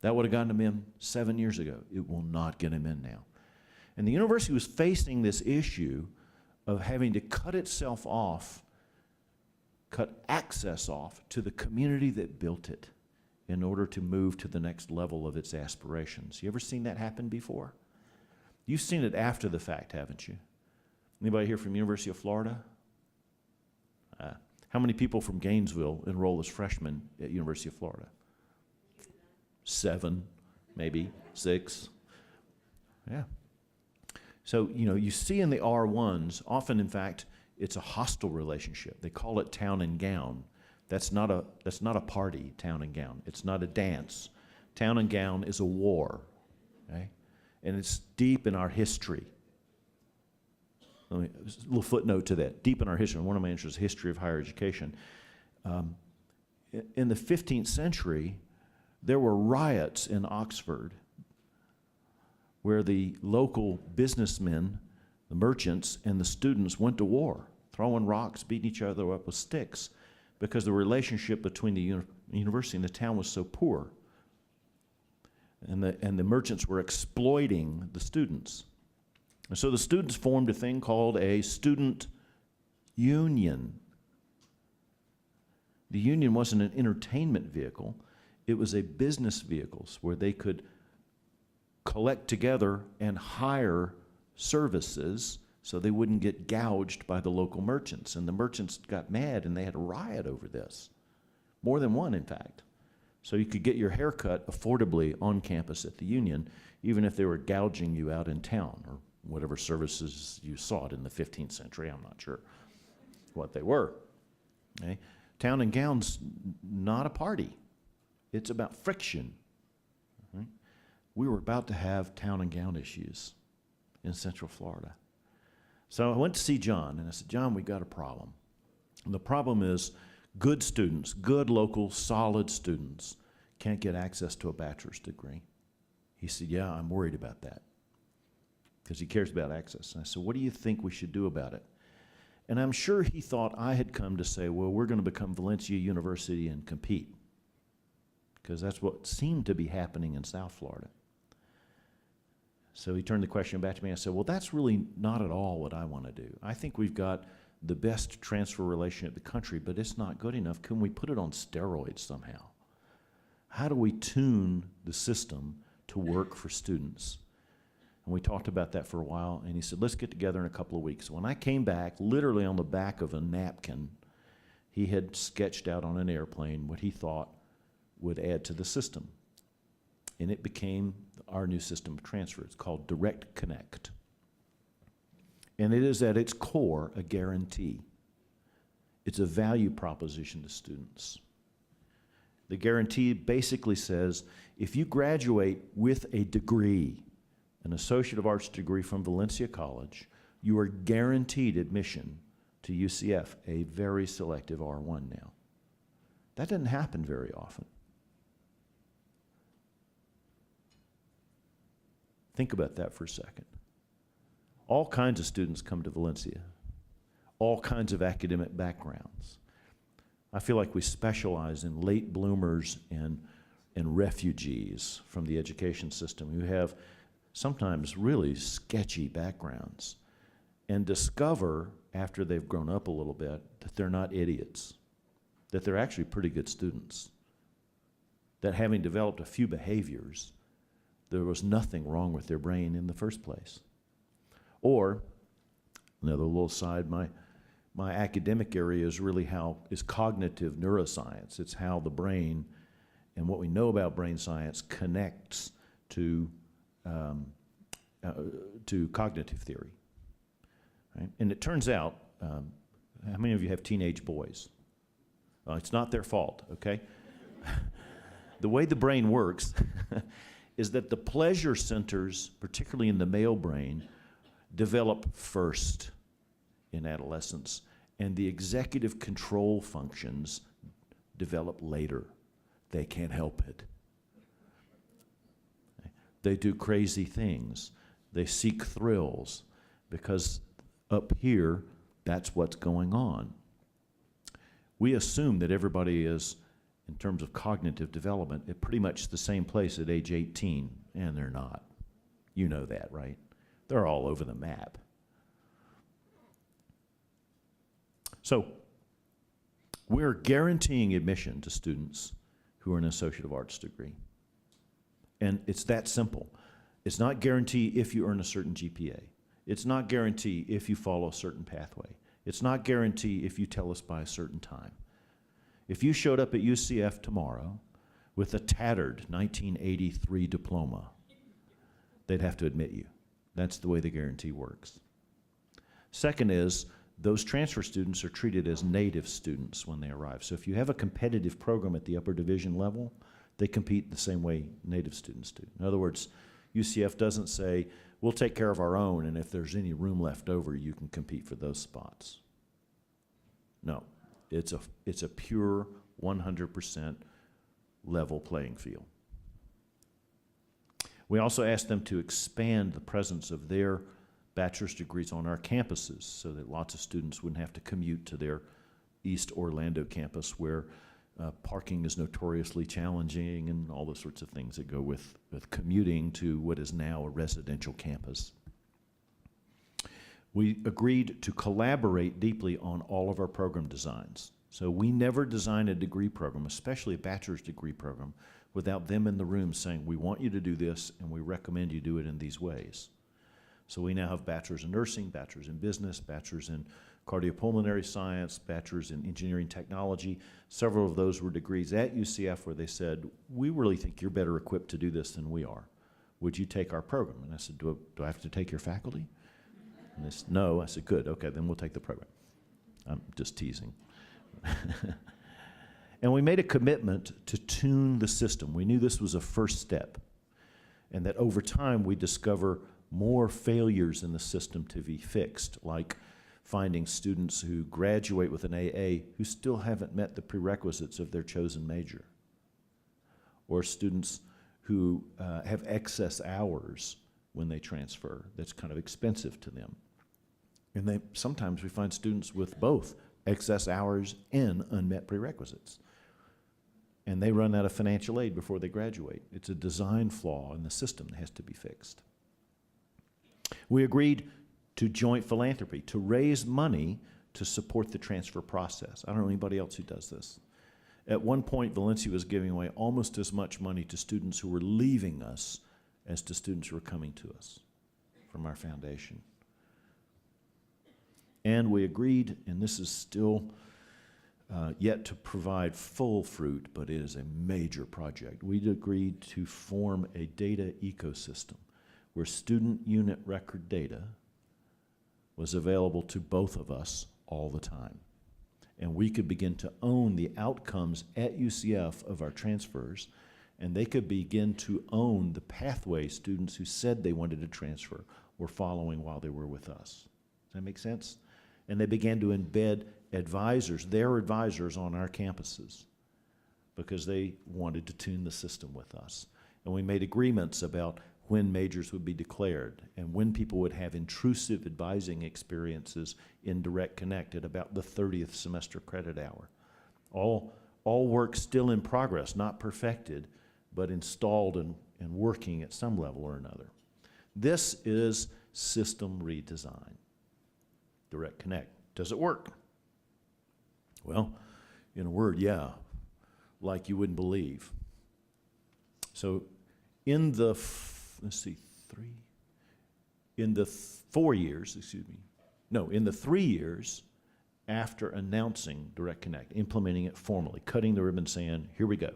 That would have gotten him in 7 years ago. It will not get him in now. And the university was facing this issue of having to cut itself off, cut access off to the community that built it in order to move to the next level of its aspirations. You ever seen that happen before? You've seen it after the fact, haven't you? Anybody here from University of Florida? How many people from Gainesville enroll as freshmen at University of Florida? 7, maybe 6. Yeah. So, you know, you see in the R1s, often, in fact, it's a hostile relationship. They call it town and gown. That's not a party, town and gown. It's not a dance. Town and gown is a war, okay? And it's deep in our history. A little footnote to that. Deep in our history. One of my interests is history of higher education. In the 15th century, there were riots in Oxford where the local businessmen, the merchants, and the students went to war, throwing rocks, beating each other up with sticks, because the relationship between the university and the town was so poor. And the merchants were exploiting the students. And so the students formed a thing called a student union. The union wasn't an entertainment vehicle. It was a business vehicle where they could collect together and hire services so they wouldn't get gouged by the local merchants. And the merchants got mad and they had a riot over this. More than one, in fact. So you could get your hair cut affordably on campus at the union, even if they were gouging you out in town, or whatever services you sought in the 15th century. I'm not sure what they were. Okay? Town and gown's not a party. It's about friction. Right? We were about to have town and gown issues in Central Florida. So I went to see John, and I said, John, we've got a problem. And the problem is good students, good local, solid students, can't get access to a bachelor's degree. He said, yeah, I'm worried about that, because he cares about access. And I said, what do you think we should do about it? And I'm sure he thought I had come to say, well, we're going to become Valencia University and compete, because that's what seemed to be happening in South Florida. So he turned the question back to me. I said, well, that's really not at all what I want to do. I think we've got the best transfer relation in the country, but it's not good enough. Can we put it on steroids somehow? How do we tune the system to work for students? And we talked about that for a while, and he said, let's get together in a couple of weeks. When I came back, literally on the back of a napkin, he had sketched out on an airplane what he thought would add to the system. And it became our new system of transfer. It's called Direct Connect. And it is at its core a guarantee. It's a value proposition to students. The guarantee basically says, if you graduate with a degree, an Associate of Arts degree from Valencia College, you are guaranteed admission to UCF, a very selective R1 now. That doesn't happen very often. Think about that for a second. All kinds of students come to Valencia, all kinds of academic backgrounds. I feel like we specialize in late bloomers and refugees from the education system who have sometimes really sketchy backgrounds, and discover after they've grown up a little bit that they're not idiots, that they're actually pretty good students, that having developed a few behaviors, there was nothing wrong with their brain in the first place. Or, another little side, my My academic area is cognitive neuroscience. It's how the brain and what we know about brain science connects to cognitive theory. Right? And it turns out, how many of you have teenage boys? It's not their fault, okay? The way the brain works is that the pleasure centers, particularly in the male brain, develop first in adolescence, and the executive control functions develop later. They can't help it. They do crazy things. They seek thrills because up here, that's what's going on. We assume that everybody is, in terms of cognitive development, at pretty much the same place at age 18, and they're not. You know that, right? They're all over the map. So, we're guaranteeing admission to students who are in an Associate of Arts degree. And it's that simple. It's not guarantee if you earn a certain GPA. It's not guarantee if you follow a certain pathway. It's not guarantee if you tell us by a certain time. If you showed up at UCF tomorrow with a tattered 1983 diploma, they'd have to admit you. That's the way the guarantee works. Second is, those transfer students are treated as native students when they arrive. So if you have a competitive program at the upper division level, they compete the same way native students do. In other words, UCF doesn't say, we'll take care of our own, and if there's any room left over, you can compete for those spots. No, it's a pure 100% level playing field. We also asked them to expand the presence of their bachelor's degrees on our campuses so that lots of students wouldn't have to commute to their East Orlando campus where parking is notoriously challenging and all the sorts of things that go with commuting to what is now a residential campus. We agreed to collaborate deeply on all of our program designs. So we never design a degree program, especially a bachelor's degree program, without them in the room saying, we want you to do this and we recommend you do it in these ways. So we now have bachelor's in nursing, bachelor's in business, bachelor's in cardiopulmonary science, bachelor's in engineering technology. Several of those were degrees at UCF where they said, we really think you're better equipped to do this than we are. Would you take our program? And I said, do I have to take your faculty? And they said, no. I said, good, okay, then we'll take the program. I'm just teasing. And we made a commitment to tune the system. We knew this was a first step, and that over time we discover more failures in the system to be fixed, like finding students who graduate with an AA who still haven't met the prerequisites of their chosen major, or students who have excess hours when they transfer that's kind of expensive to them. And sometimes we find students with both excess hours and unmet prerequisites. And they run out of financial aid before they graduate. It's a design flaw in the system that has to be fixed. We agreed to joint philanthropy, to raise money to support the transfer process. I don't know anybody else who does this. At one point, Valencia was giving away almost as much money to students who were leaving us as to students who were coming to us from our foundation. And we agreed, and this is still yet to provide full fruit, but it is a major project. We agreed to form a data ecosystem where student unit record data was available to both of us all the time. And we could begin to own the outcomes at UCF of our transfers, and they could begin to own the pathway students who said they wanted to transfer were following while they were with us. Does that make sense? And they began to embed advisors, their advisors on our campuses, because they wanted to tune the system with us. And we made agreements about when majors would be declared and when people would have intrusive advising experiences in Direct Connect at about the 30th semester credit hour. All work still in progress, not perfected, but installed and working at some level or another. This is system redesign. Direct Connect. Does it work? Well, in a word, yeah, like you wouldn't believe. So in the, in the 3 years, after announcing Direct Connect, implementing it formally, cutting the ribbon, saying, here we go.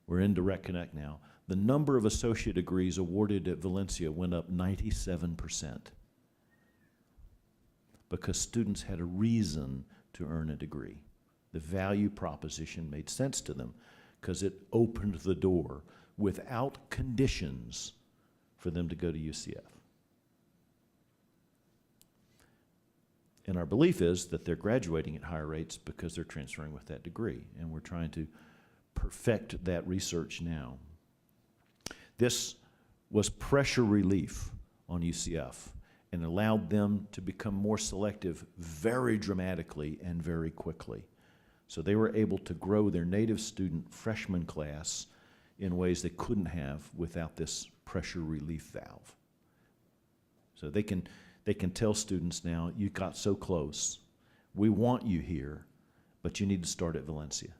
We're in Direct Connect now. The number of associate degrees awarded at Valencia went up 97% because students had a reason to earn a degree. The value proposition made sense to them because it opened the door without conditions for them to go to UCF. And our belief is that they're graduating at higher rates because they're transferring with that degree, and we're trying to perfect that research now. This was pressure relief on UCF and allowed them to become more selective very dramatically and very quickly. So they were able to grow their native student freshman class in ways they couldn't have without this pressure relief valve. So they can tell students now, you got so close, we want you here, but you need to start at Valencia.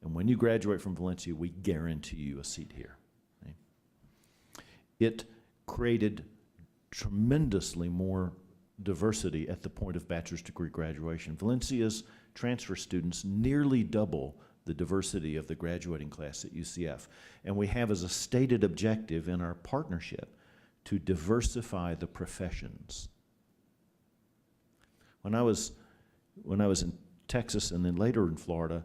And when you graduate from Valencia, we guarantee you a seat here. Okay? It created tremendously more diversity at the point of bachelor's degree graduation. Valencia's transfer students nearly double the diversity of the graduating class at UCF. And we have as a stated objective in our partnership to diversify the professions. When I was in Texas and then later in Florida,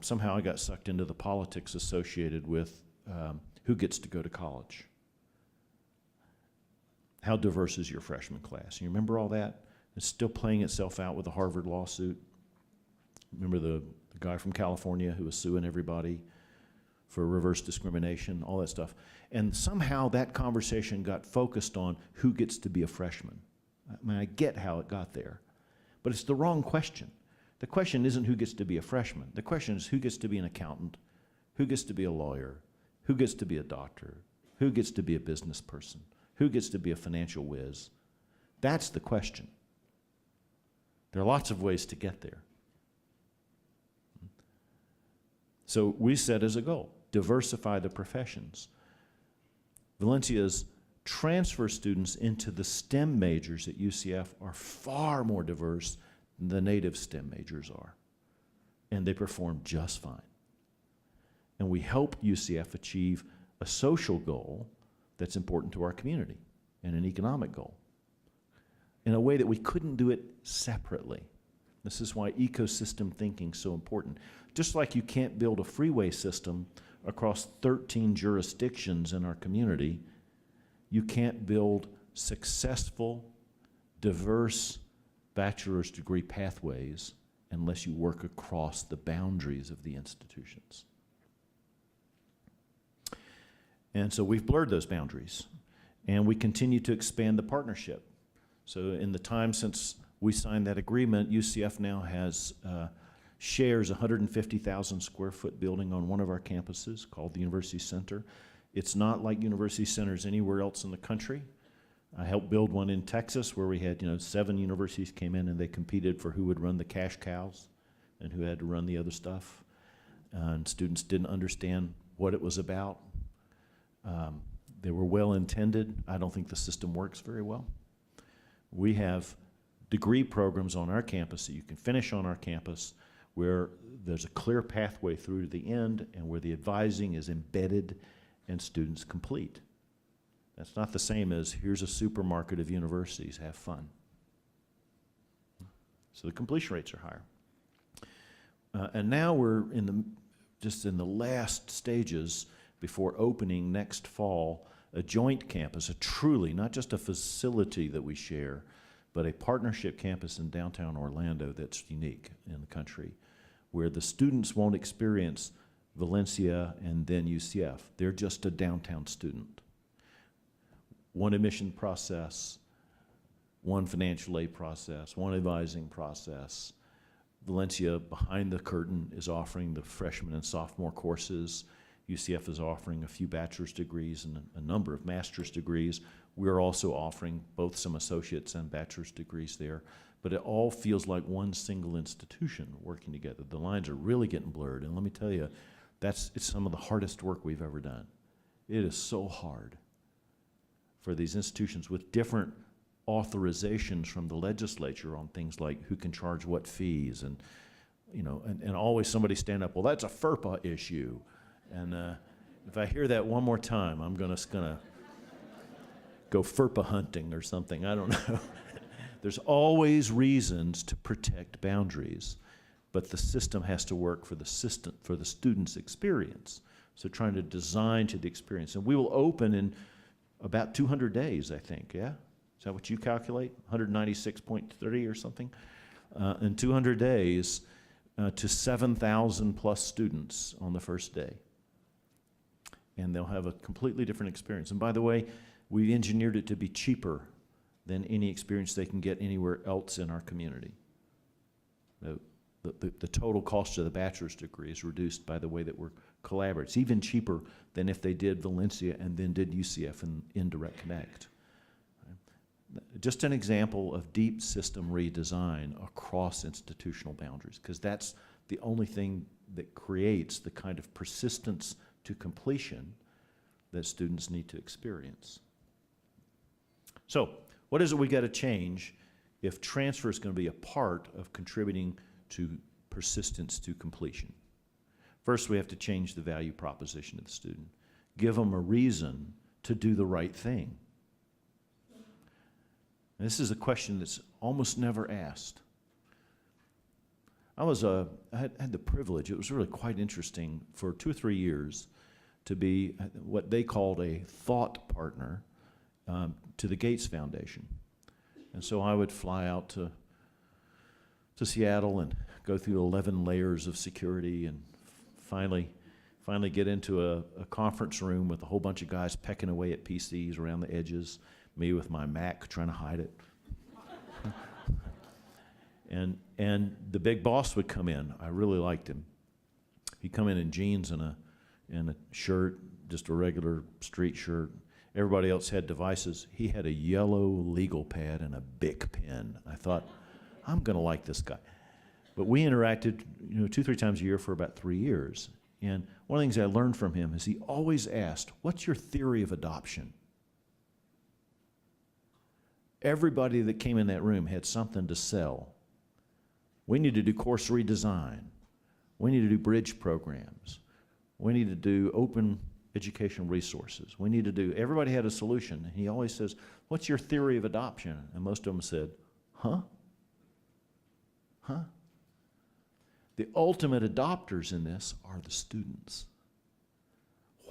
somehow I got sucked into the politics associated with who gets to go to college. How diverse is your freshman class? You remember all that? It's still playing itself out with the Harvard lawsuit. Remember the guy from California who was suing everybody for reverse discrimination, all that stuff. And somehow that conversation got focused on who gets to be a freshman. I mean, I get how it got there, but it's the wrong question. The question isn't who gets to be a freshman. The question is who gets to be an accountant, who gets to be a lawyer, who gets to be a doctor, who gets to be a business person, who gets to be a financial whiz. That's the question. There are lots of ways to get there. So we set as a goal, diversify the professions. Valencia's transfer students into the STEM majors at UCF are far more diverse than the native STEM majors are, and they perform just fine. And we help UCF achieve a social goal that's important to our community and an economic goal in a way that we couldn't do it separately. This is why ecosystem thinking is so important. Just like you can't build a freeway system across 13 jurisdictions in our community, you can't build successful, diverse bachelor's degree pathways unless you work across the boundaries of the institutions. And so we've blurred those boundaries, and we continue to expand the partnership. So in the time since we signed that agreement, UCF now has shares a 150,000 square foot building on one of our campuses called the University Center. It's not like university centers anywhere else in the country. I helped build one in Texas where we had 7 universities came in and they competed for who would run the cash cows and who had to run the other stuff. And students didn't understand what it was about. They were well intended. I don't think the system works very well. We have degree programs on our campus that you can finish on our campus where there's a clear pathway through to the end and where the advising is embedded and students complete. That's not the same as here's a supermarket of universities, have fun. So the completion rates are higher. And now we're just in the last stages before opening next fall a joint campus, a truly, not just a facility that we share, but a partnership campus in downtown Orlando that's unique in the country, where the students won't experience Valencia and then UCF. They're just a downtown student. One admission process, one financial aid process, one advising process. Valencia, behind the curtain, is offering the freshman and sophomore courses. UCF is offering a few bachelor's degrees and a number of master's degrees. We're also offering both some associates and bachelor's degrees there. But it all feels like one single institution working together. The lines are really getting blurred. And let me tell you, it's some of the hardest work we've ever done. It is so hard for these institutions with different authorizations from the legislature on things like who can charge what fees, and and always somebody stand up, well, that's a FERPA issue. And if I hear that one more time, I'm gonna go FERPA hunting or something. I don't know. There's always reasons to protect boundaries, but the system has to work for the student's experience. So trying to design to the experience. And we will open in about 200 days, I think, yeah? Is that what you calculate? 196.3 or something? In 200 days to 7,000 plus students on the first day. And they'll have a completely different experience. And by the way, we engineered it to be cheaper than any experience they can get anywhere else in our community. The total cost of the bachelor's degree is reduced by the way that we're collaborating. It's even cheaper than if they did Valencia and then did UCF and Indirect Connect. Just an example of deep system redesign across institutional boundaries, because that's the only thing that creates the kind of persistence to completion that students need to experience. So, what is it we got to change if transfer is going to be a part of contributing to persistence to completion? First, we have to change the value proposition of the student. Give them a reason to do the right thing. And this is a question that's almost never asked. I had the privilege, it was really quite interesting, for 2 or 3 years to be what they called a thought partner to the Gates Foundation. And so I would fly out to Seattle and go through 11 layers of security and finally get into a conference room with a whole bunch of guys pecking away at PCs around the edges, me with my Mac trying to hide it. And the big boss would come in. I really liked him. He'd come in jeans and a shirt, just a regular street shirt. Everybody else had devices. He had a yellow legal pad and a Bic pen. I thought, I'm going to like this guy. But we interacted 2, 3 times a year for about 3 years. And one of the things I learned from him is he always asked, what's your theory of adoption? Everybody that came in that room had something to sell. We need to do course redesign. We need to do bridge programs. We need to do open educational resources. We need to do, everybody had a solution. And he always says, what's your theory of adoption? And most of them said, huh? Huh? The ultimate adopters in this are the students.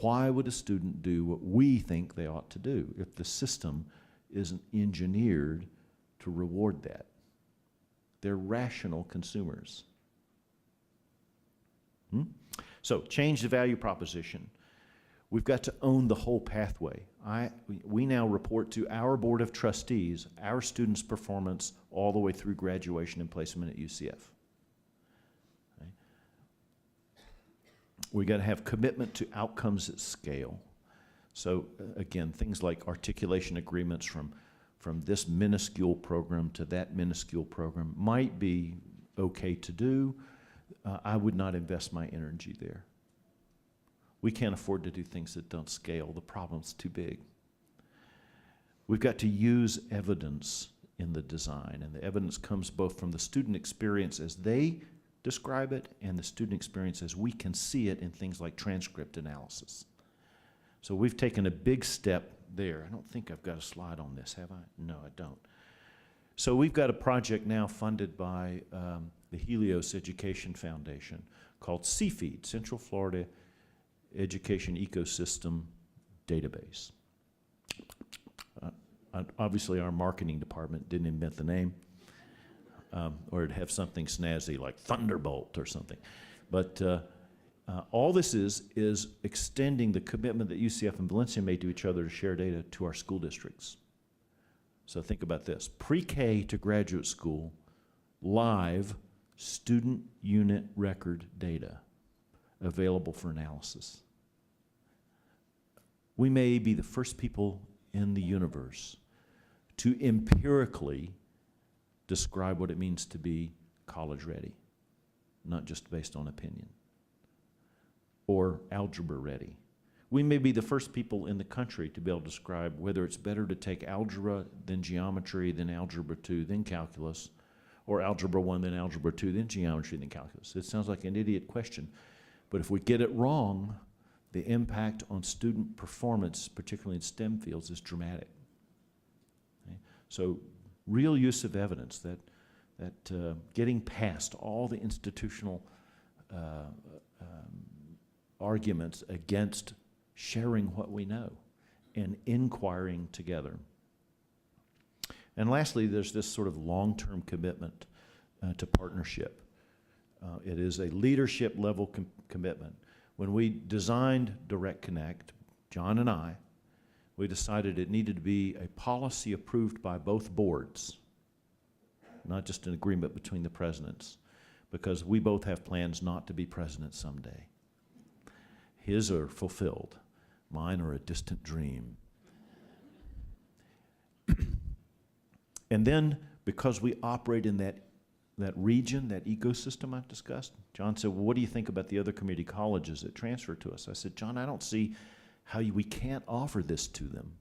Why would a student do what we think they ought to do if the system isn't engineered to reward that? They're rational consumers. So change the value proposition. We've got to own the whole pathway. We now report to our board of trustees our students' performance all the way through graduation and placement at UCF. Okay. We got to have commitment to outcomes at scale. So again, things like articulation agreements from this minuscule program to that minuscule program might be okay to do. I would not invest my energy there. We can't afford to do things that don't scale. The problem's too big. We've got to use evidence in the design, and the evidence comes both from the student experience as they describe it and the student experience as we can see it in things like transcript analysis. So we've taken a big step there. I don't think I've got a slide on this, have I? No, I don't. So we've got a project now funded by the Helios Education Foundation called CFEED, Central Florida Education Ecosystem Database. Obviously, our marketing department didn't invent the name, or it'd have something snazzy like Thunderbolt or something. But all this is extending the commitment that UCF and Valencia made to each other to share data to our school districts. So think about this. Pre-K to graduate school, live student unit record data available for analysis. We may be the first people in the universe to empirically describe what it means to be college ready, not just based on opinion, or algebra ready. We may be the first people in the country to be able to describe whether it's better to take algebra, then geometry, then algebra 2, then calculus, or algebra 1, then algebra 2, then geometry, then calculus. It sounds like an idiot question, but if we get it wrong, the impact on student performance, particularly in STEM fields, is dramatic. Okay? So real use of evidence that getting past all the institutional arguments against sharing what we know and inquiring together. And lastly, there's this sort of long-term commitment to partnership. It is a leadership level commitment. When we designed Direct Connect, John and I, we decided it needed to be a policy approved by both boards, not just an agreement between the presidents, because we both have plans not to be presidents someday. His are fulfilled. Mine are a distant dream. And then, because we operate in that region, that ecosystem I've discussed, John said, well, what do you think about the other community colleges that transfer to us? I said, John, I don't see how we can't offer this to them.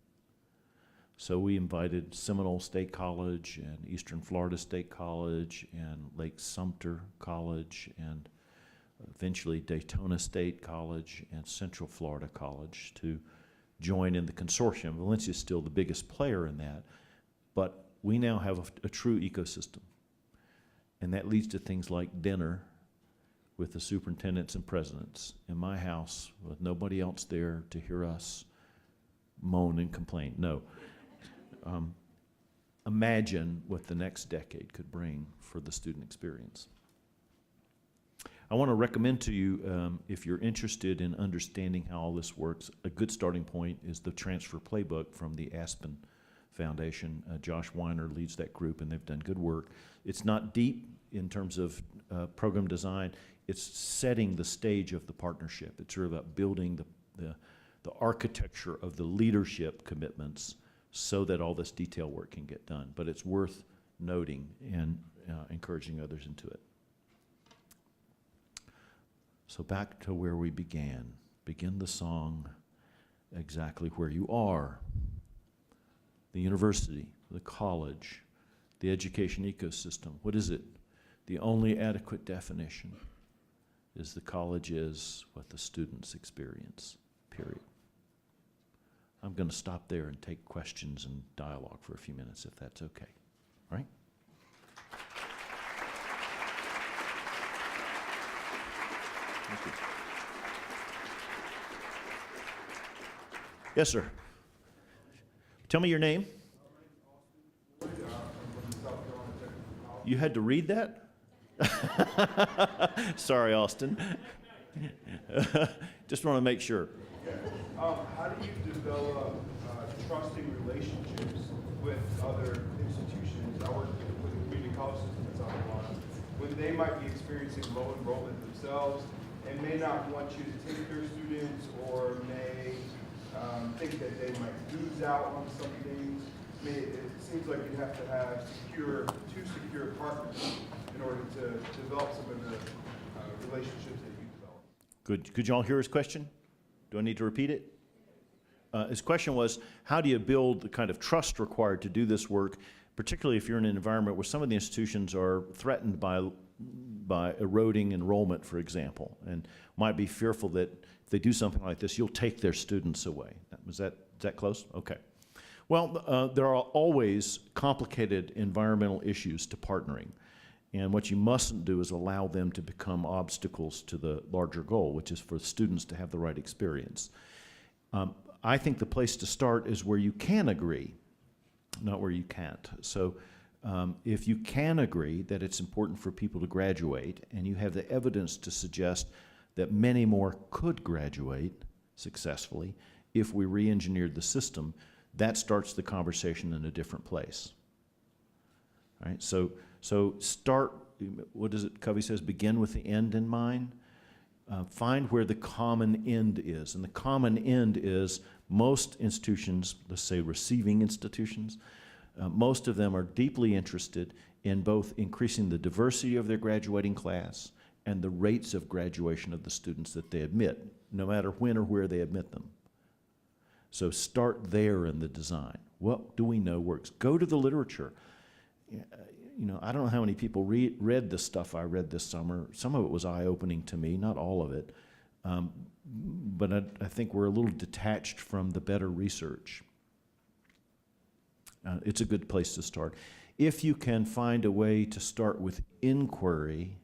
So we invited Seminole State College and Eastern Florida State College and Lake Sumter College and eventually Daytona State College and Central Florida College to join in the consortium. Valencia is still the biggest player in that, but we now have a true ecosystem. And that leads to things like dinner with the superintendents and presidents in my house with nobody else there to hear us moan and complain. No. Imagine what the next decade could bring for the student experience. I want to recommend to you, if you're interested in understanding how all this works, a good starting point is the transfer playbook from the Aspen Foundation. Josh Weiner leads that group, and they've done good work. It's not deep in terms of program design. It's setting the stage of the partnership. It's sort of about building the architecture of the leadership commitments so that all this detail work can get done. But it's worth noting and encouraging others into it. So back to where we began. Begin the song exactly where you are. The university, the college, the education ecosystem. What is it? The only adequate definition is the college is what the students experience, period. I'm going to stop there and take questions and dialogue for a few minutes, if that's okay. All right? Thank you. Yes, sir. Tell me your name. You had to read that? Sorry, Austin. Just want to make sure. How do you develop trusting relationships with other institutions? I work with a community college system in South Carolina, when they might be experiencing low enrollment themselves and may not want you to take their students, or may think that they might lose out on some things. It seems like you have to have two secure partners in order to develop some of the relationships that you develop. Good. Could you all hear his question? Do I need to repeat it? His question was, how do you build the kind of trust required to do this work, particularly if you're in an environment where some of the institutions are threatened by eroding enrollment, for example, and might be fearful that if they do something like this, you'll take their students away. Is that close? Okay. Well, there are always complicated environmental issues to partnering. And what you mustn't do is allow them to become obstacles to the larger goal, which is for students to have the right experience. I think the place to start is where you can agree, not where you can't. So if you can agree that it's important for people to graduate, and you have the evidence to suggest that many more could graduate successfully if we re-engineered the system, that starts the conversation in a different place. All right, so start, what is it, Covey says, begin with the end in mind. Find where the common end is. And the common end is most institutions, let's say receiving institutions, most of them are deeply interested in both increasing the diversity of their graduating class and the rates of graduation of the students that they admit, no matter when or where they admit them. So start there in the design. What do we know works? Go to the literature. You know, I don't know how many people read the stuff I read this summer. Some of it was eye-opening to me, not all of it. But I think we're a little detached from the better research. It's a good place to start. If you can find a way to start with inquiry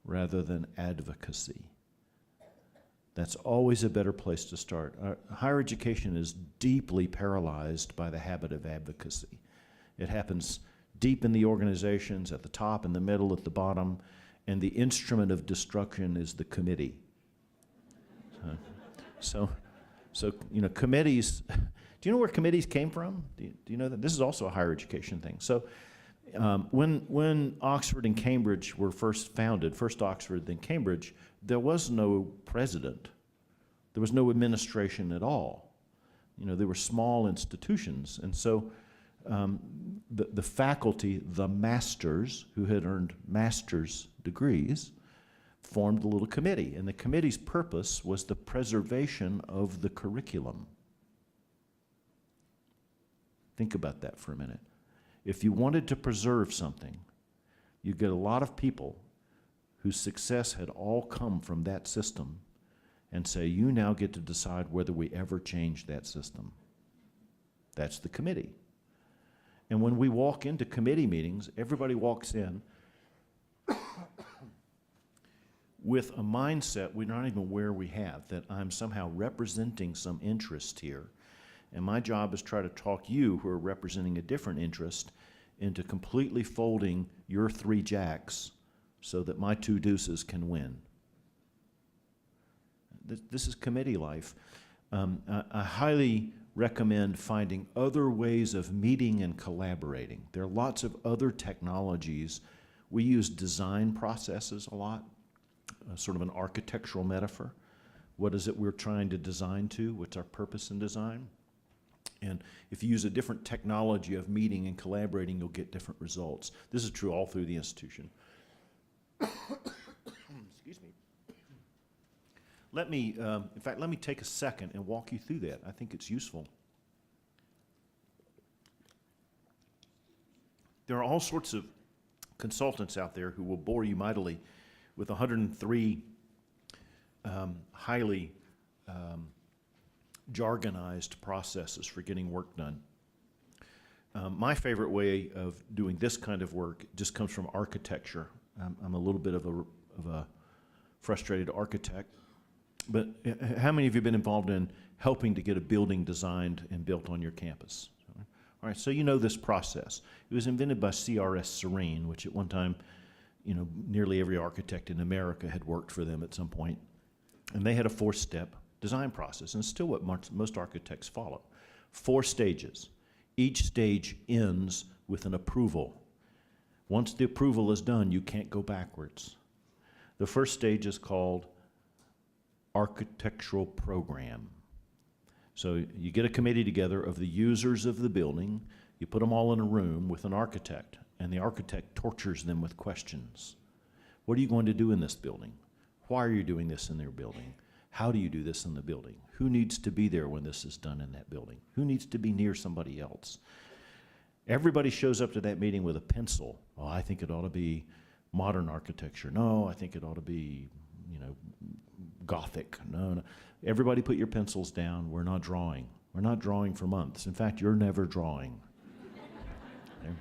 rather than advocacy, that's always a better place to start. Higher education is deeply paralyzed by the habit of advocacy. It happens deep in the organizations, at the top, in the middle, at the bottom, and the instrument of destruction is the committee. So you know, committees, do you know where committees came from? Do you know that? This is also a higher education thing. So when Oxford and Cambridge were first founded, first Oxford, then Cambridge, there was no president. There was no administration at all. You know, they were small institutions. And so the faculty, the masters, who had earned master's degrees, formed a little committee. And the committee's purpose was the preservation of the curriculum. Think about that for a minute. If you wanted to preserve something, you get a lot of people whose success had all come from that system and say, you now get to decide whether we ever change that system. That's the committee. And when we walk into committee meetings, everybody walks in with a mindset we're not even aware we have, that I'm somehow representing some interest here. And my job is try to talk you, who are representing a different interest, into completely folding your 3 jacks so that my 2 deuces can win. This is committee life. I highly recommend finding other ways of meeting and collaborating. There are lots of other technologies. We use design processes a lot, sort of an architectural metaphor. What is it we're trying to design to? What's our purpose in design? And if you use a different technology of meeting and collaborating, you'll get different results. This is true all through the institution. Excuse me. Let me, in fact, let me take a second and walk you through that. I think it's useful. There are all sorts of consultants out there who will bore you mightily with 103 highly jargonized processes for getting work done. My favorite way of doing this kind of work just comes from architecture. I'm a little bit of a frustrated architect, but how many of you have been involved in helping to get a building designed and built on your campus? All right, so you know this process. It was invented by C.R.S. Serene, which at one time, you know, nearly every architect in America had worked for them at some point. And they had a 4-step design process, and it's still what most architects follow. 4 stages. Each stage ends with an approval. Once the approval is done, you can't go backwards. The first stage is called architectural program. So you get a committee together of the users of the building, you put them all in a room with an architect, and the architect tortures them with questions. What are you going to do in this building? Why are you doing this in their building? How do you do this in the building? Who needs to be there when this is done in that building? Who needs to be near somebody else? Everybody shows up to that meeting with a pencil. Oh, I think it ought to be modern architecture. No, I think it ought to be, you know, Gothic. No. Everybody put your pencils down. We're not drawing. We're not drawing for months. In fact, you're never drawing. Okay?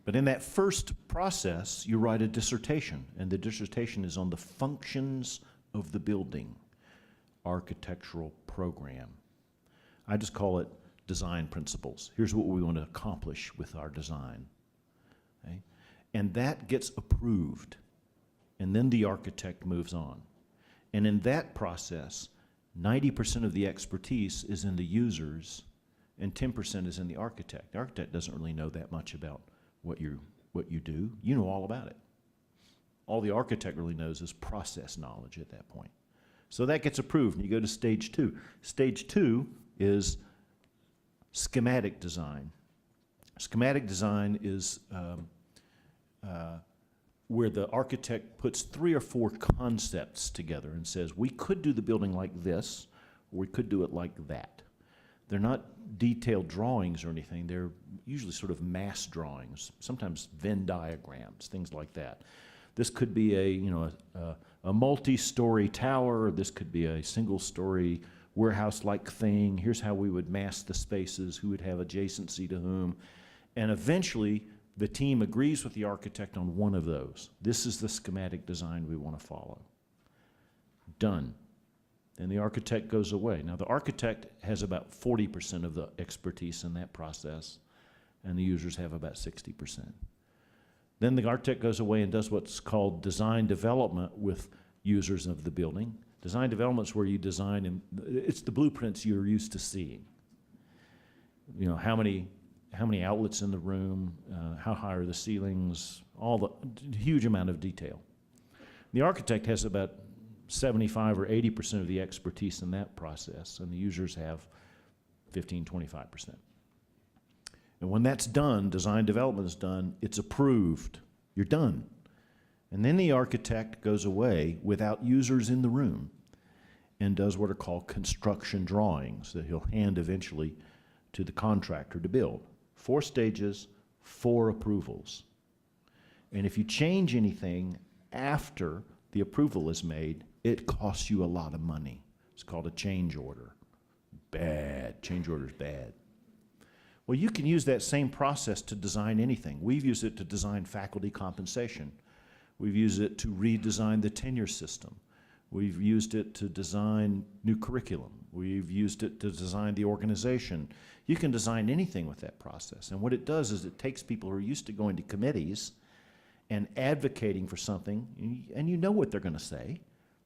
But in that first process, you write a dissertation, and the dissertation is on the functions of the building, architectural program. I just call it design principles. Here's what we want to accomplish with our design. Okay? And that gets approved, and then the architect moves on. And in that process, 90% of the expertise is in the users, and 10% is in the architect. The architect doesn't really know that much about what you do. You know all about it. All the architect really knows is process knowledge at that point. So that gets approved, and you go to stage 2. Stage 2 is schematic design. Schematic design is where the architect puts 3 or 4 concepts together and says, we could do the building like this, we could do it like that. They're not detailed drawings or anything. They're usually sort of mass drawings, sometimes Venn diagrams, things like that. This could be a multi-story tower. This could be a single-story warehouse-like thing. Here's how we would mass the spaces, who would have adjacency to whom. And eventually, the team agrees with the architect on one of those. This is the schematic design we want to follow. Done. Then the architect goes away. Now, the architect has about 40% of the expertise in that process, and the users have about 60%. Then the architect goes away and does what's called design development with users of the building. Design development is where you design, and it's the blueprints you're used to seeing. You know, how many outlets in the room, how high are the ceilings, all the huge amount of detail. The architect has about 75 or 80% of the expertise in that process, and the users have 15, 25%. And when that's done, design development is done, it's approved, you're done. And then the architect goes away without users in the room and does what are called construction drawings that he'll hand eventually to the contractor to build. 4 stages, 4 approvals. And if you change anything after the approval is made, it costs you a lot of money. It's called a change order. Bad. Change order is bad. Well, you can use that same process to design anything. We've used it to design faculty compensation. We've used it to redesign the tenure system. We've used it to design new curriculum. We've used it to design the organization. You can design anything with that process. And what it does is it takes people who are used to going to committees and advocating for something, and you know what they're going to say.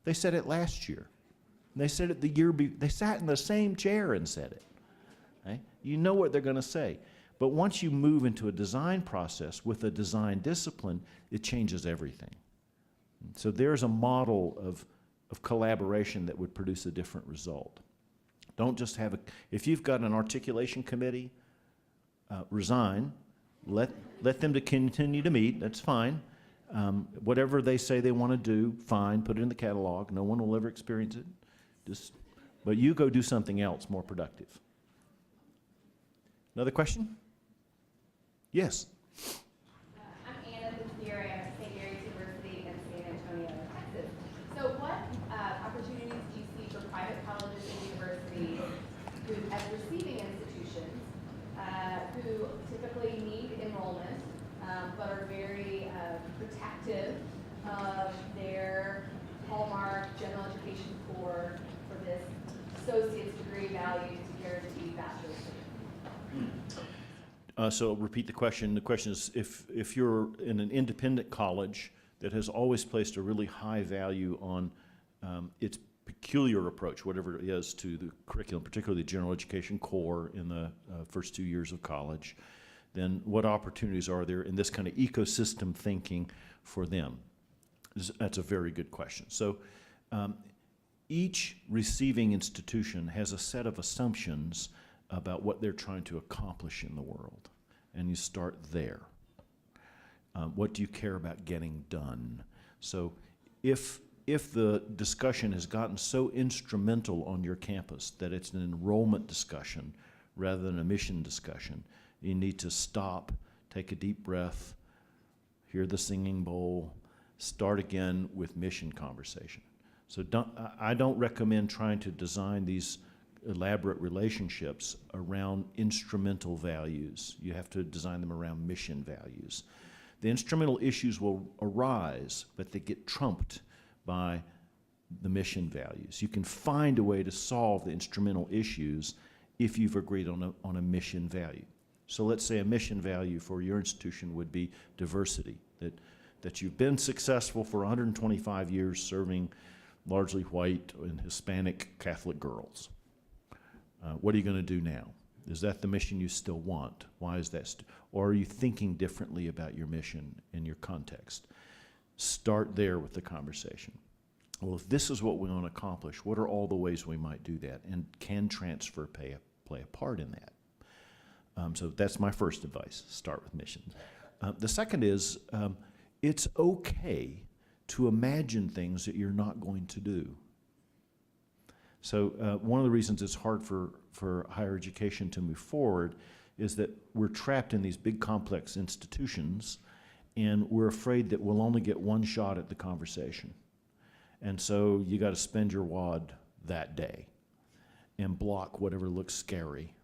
They said it last year. They said it the year before. They sat in the same chair and said it. Okay? You know what they're going to say. But once you move into a design process with a design discipline, it changes everything. So there's a model of collaboration that would produce a different result. Don't just have if you've got an articulation committee, resign, let them to continue to meet, that's fine. Whatever they say they want to do, fine, put it in the catalog. No one will ever experience it. But you go do something else more productive. Another question? Yes. I'm Anna Bucieri. I'm at St. Mary's University in San Antonio, Texas. So what opportunities do you see for private colleges and universities who, as receiving institutions, who typically need enrollment, but are very protective of their hallmark general education core for this associate's degree value to guarantee bachelor's degree? So repeat the question. The question is, if you're in an independent college that has always placed a really high value on its peculiar approach, whatever it is, to the curriculum, particularly the general education core in the first 2 years of college, then what opportunities are there in this kind of ecosystem thinking for them? That's a very good question. So each receiving institution has a set of assumptions about what they're trying to accomplish in the world, and you start there. What do you care about getting done? So if the discussion has gotten so instrumental on your campus that it's an enrollment discussion rather than a mission discussion, you need to stop, take a deep breath, hear the singing bowl, start again with mission conversation. So I don't recommend trying to design these elaborate relationships around instrumental values. You have to design them around mission values. The instrumental issues will arise, but they get trumped by the mission values. You can find a way to solve the instrumental issues if you've agreed on a mission value. So let's say a mission value for your institution would be diversity, that you've been successful for 125 years serving largely white and Hispanic Catholic girls. What are you going to do now? Is that the mission you still want? Why is that? Or are you thinking differently about your mission in your context? Start there with the conversation. Well, if this is what we want to accomplish, what are all the ways we might do that? And can transfer play a part in that? So that's my first advice, start with mission. The second is, it's okay to imagine things that you're not going to do. So one of the reasons it's hard for higher education to move forward is that we're trapped in these big complex institutions, and we're afraid that we'll only get one shot at the conversation. And so you got to spend your wad that day and block whatever looks scary.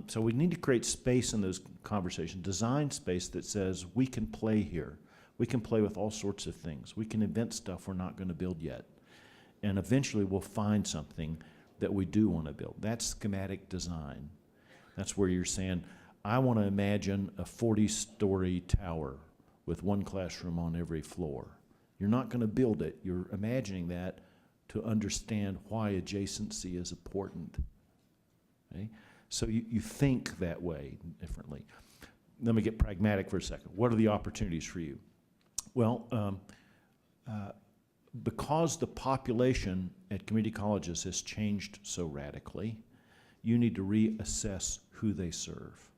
So we need to create space in those conversations, design space that says we can play here. We can play with all sorts of things. We can invent stuff we're not going to build yet. And eventually we'll find something that we do want to build. That's schematic design. That's where you're saying, I want to imagine a 40-story tower with one classroom on every floor. You're not going to build it. You're imagining that to understand why adjacency is important. Okay? So you think that way differently. Let me get pragmatic for a second. What are the opportunities for you? Well, because the population at community colleges has changed so radically, you need to reassess who they serve.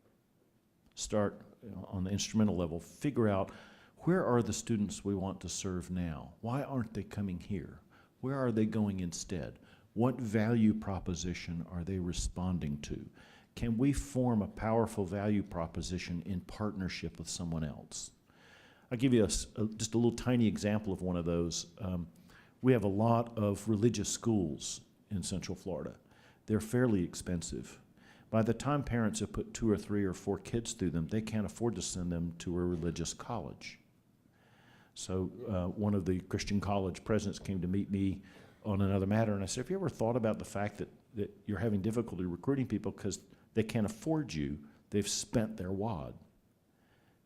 Start on the instrumental level, figure out where are the students we want to serve now? Why aren't they coming here? Where are they going instead? What value proposition are they responding to? Can we form a powerful value proposition in partnership with someone else? I'll give you just a little tiny example of one of those. We have a lot of religious schools in Central Florida. They're fairly expensive. By the time parents have put 2 or 3 or 4 kids through them, they can't afford to send them to a religious college. So one of the Christian college presidents came to meet me on another matter, and I said, have you ever thought about the fact that you're having difficulty recruiting people because they can't afford you? They've spent their wad.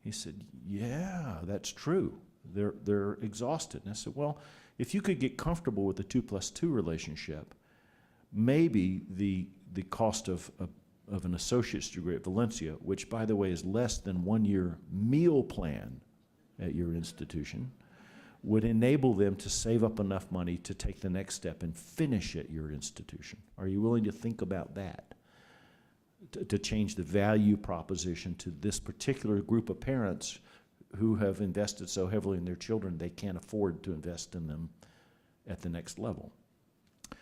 He said, yeah, that's true. They're exhausted. And I said, well, if you could get comfortable with the 2+2 relationship, maybe the cost of an associate's degree at Valencia, which, by the way, is less than 1 year meal plan at your institution, would enable them to save up enough money to take the next step and finish at your institution. Are you willing to think about that? To change the value proposition to this particular group of parents who have invested so heavily in their children they can't afford to invest in them at the next level.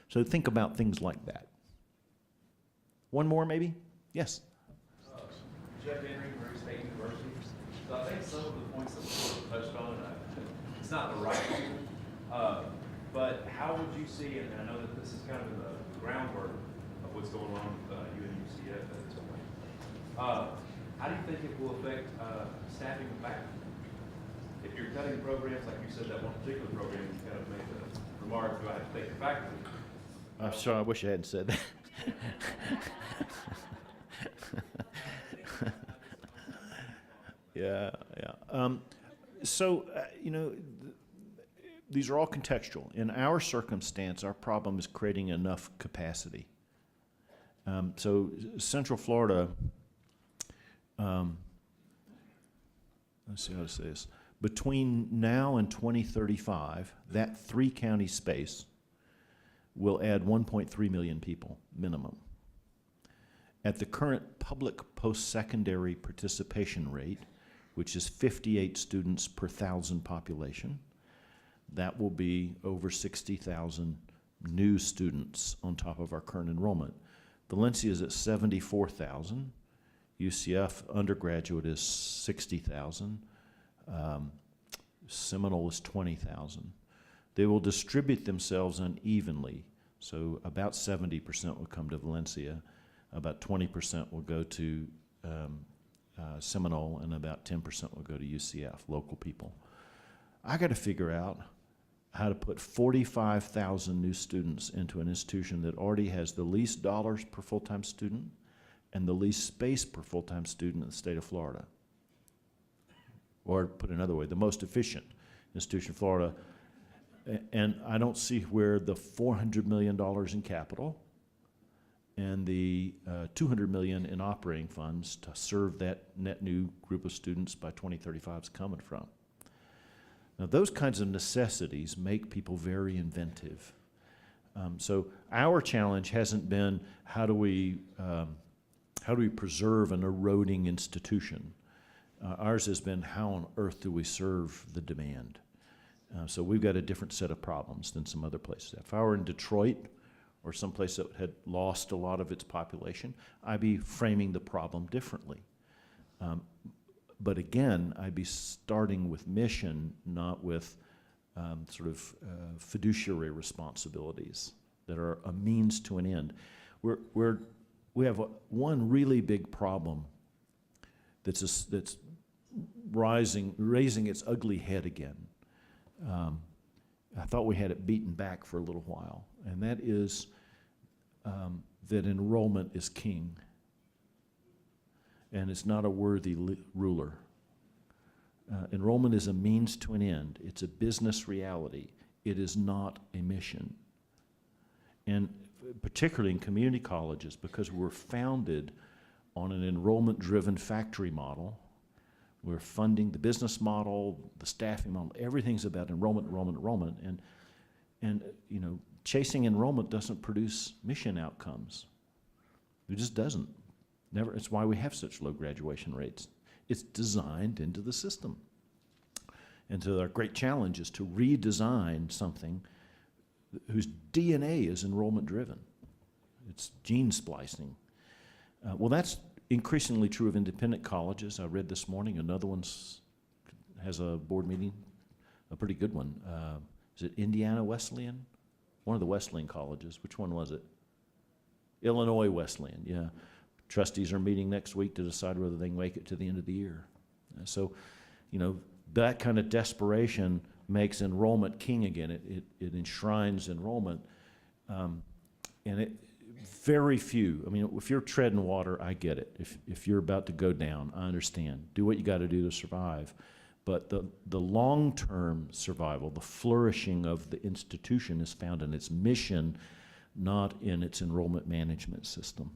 So think about things like that. One more, maybe? Yes? Jeff Henry, Murray State University. So I think some of the points that we sort of touched on, it's not the right one, but how would you see, and I know that this is kind of the groundwork of what's going on with you and UCF at this point. How do you think it will affect staffing and faculty? If you're cutting programs, like you said, that one particular program, you kind of made the remark, do I have to take the faculty? I'm sorry, I wish I hadn't said that. Yeah. These are all contextual. In our circumstance, our problem is creating enough capacity. So Central Florida, let's see how to say this. Between now and 2035, that 3-county space will add 1.3 million people, minimum. At the current public post-secondary participation rate, which is 58 students per 1,000 population, that will be over 60,000 new students on top of our current enrollment. Valencia is at 74,000. UCF undergraduate is 60,000. Seminole is 20,000. They will distribute themselves unevenly. So about 70% will come to Valencia, about 20% will go to Seminole, and about 10% will go to UCF, local people. I got to figure out how to put 45,000 new students into an institution that already has the least dollars per full-time student and the least space per full-time student in the state of Florida. Or put another way, the most efficient institution in Florida. And I don't see where the $400 million in capital and the $200 million in operating funds to serve that net new group of students by 2035 is coming from. Now, those kinds of necessities make people very inventive. So our challenge hasn't been how do we preserve an eroding institution. Ours has been how on earth do we serve the demand. So we've got a different set of problems than some other places. If I were in Detroit or someplace that had lost a lot of its population, I'd be framing the problem differently. But again, I'd be starting with mission, not with fiduciary responsibilities that are a means to an end. We have one really big problem that's raising its ugly head again. I thought we had it beaten back for a little while, and that is that enrollment is king, and it's not a worthy ruler. Enrollment is a means to an end. It's a business reality. It is not a mission. And particularly in community colleges, because we're founded on an enrollment-driven factory model, we're funding the business model, the staffing model, everything's about enrollment, and chasing enrollment doesn't produce mission outcomes. It just doesn't. Never. It's why we have such low graduation rates. It's designed into the system. And so our great challenge is to redesign something whose DNA is enrollment driven. It's gene splicing. Well, that's increasingly true of independent colleges. I read this morning another one has a board meeting, a pretty good one. Is it Indiana Wesleyan? One of the Wesleyan colleges. Which one was it? Illinois Wesleyan, yeah. Trustees are meeting next week to decide whether they can make it to the end of the year. So, that kind of desperation makes enrollment king again. It enshrines enrollment. And very few, if you're treading water, I get it. If you're about to go down, I understand. Do what you got to do to survive. But the long-term survival, the flourishing of the institution is found in its mission, not in its enrollment management system.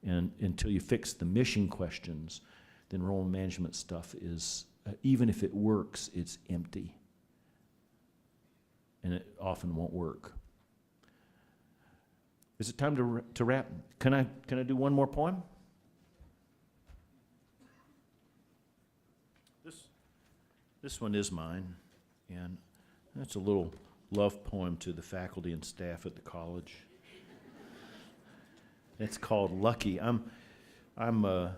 And until you fix the mission questions, the enrollment management stuff is, even if it works, it's empty. And it often won't work. Is it time to wrap? Can I do one more poem? This one is mine, and that's a little love poem to the faculty and staff at the college. It's called Lucky. I'm a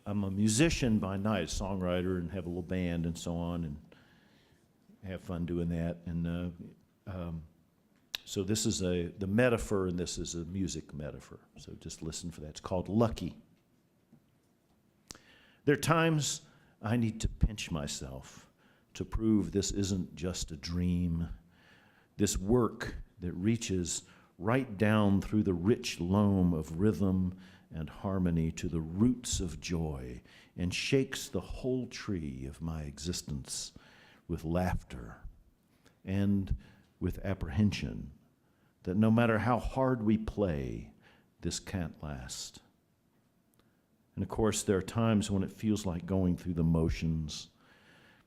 musician by night, songwriter, and have a little band and so on, and have fun doing that. And so this is the metaphor, and this is a music metaphor. So just listen for that. It's called Lucky. There are times I need to pinch myself to prove this isn't just a dream. This work that reaches right down through the rich loam of rhythm and harmony to the roots of joy and shakes the whole tree of my existence with laughter and with apprehension that no matter how hard we play, this can't last. And of course, there are times when it feels like going through the motions.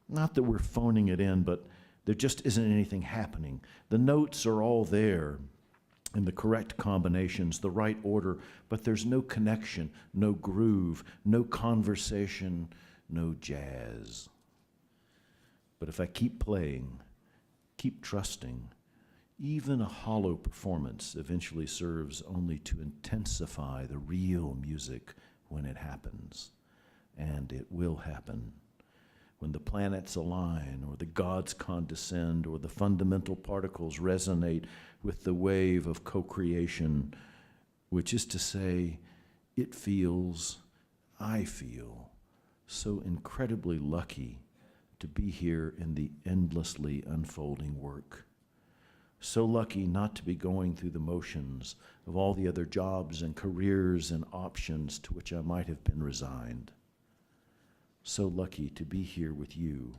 Not that we're phoning it in, but there just isn't anything happening. The notes are all there in the correct combinations, the right order, but there's no connection, no groove, no conversation, no jazz. But if I keep playing, keep trusting, even a hollow performance eventually serves only to intensify the real music when it happens. And it will happen. When the planets align, or the gods condescend, or the fundamental particles resonate with the wave of co-creation, which is to say, I feel so incredibly lucky to be here in the endlessly unfolding work. So lucky not to be going through the motions of all the other jobs and careers and options to which I might have been resigned. So lucky to be here with you,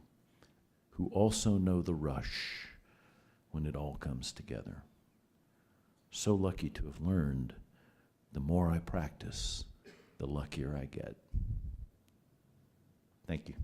who also know the rush when it all comes together. So lucky to have learned, the more I practice, the luckier I get. Thank you.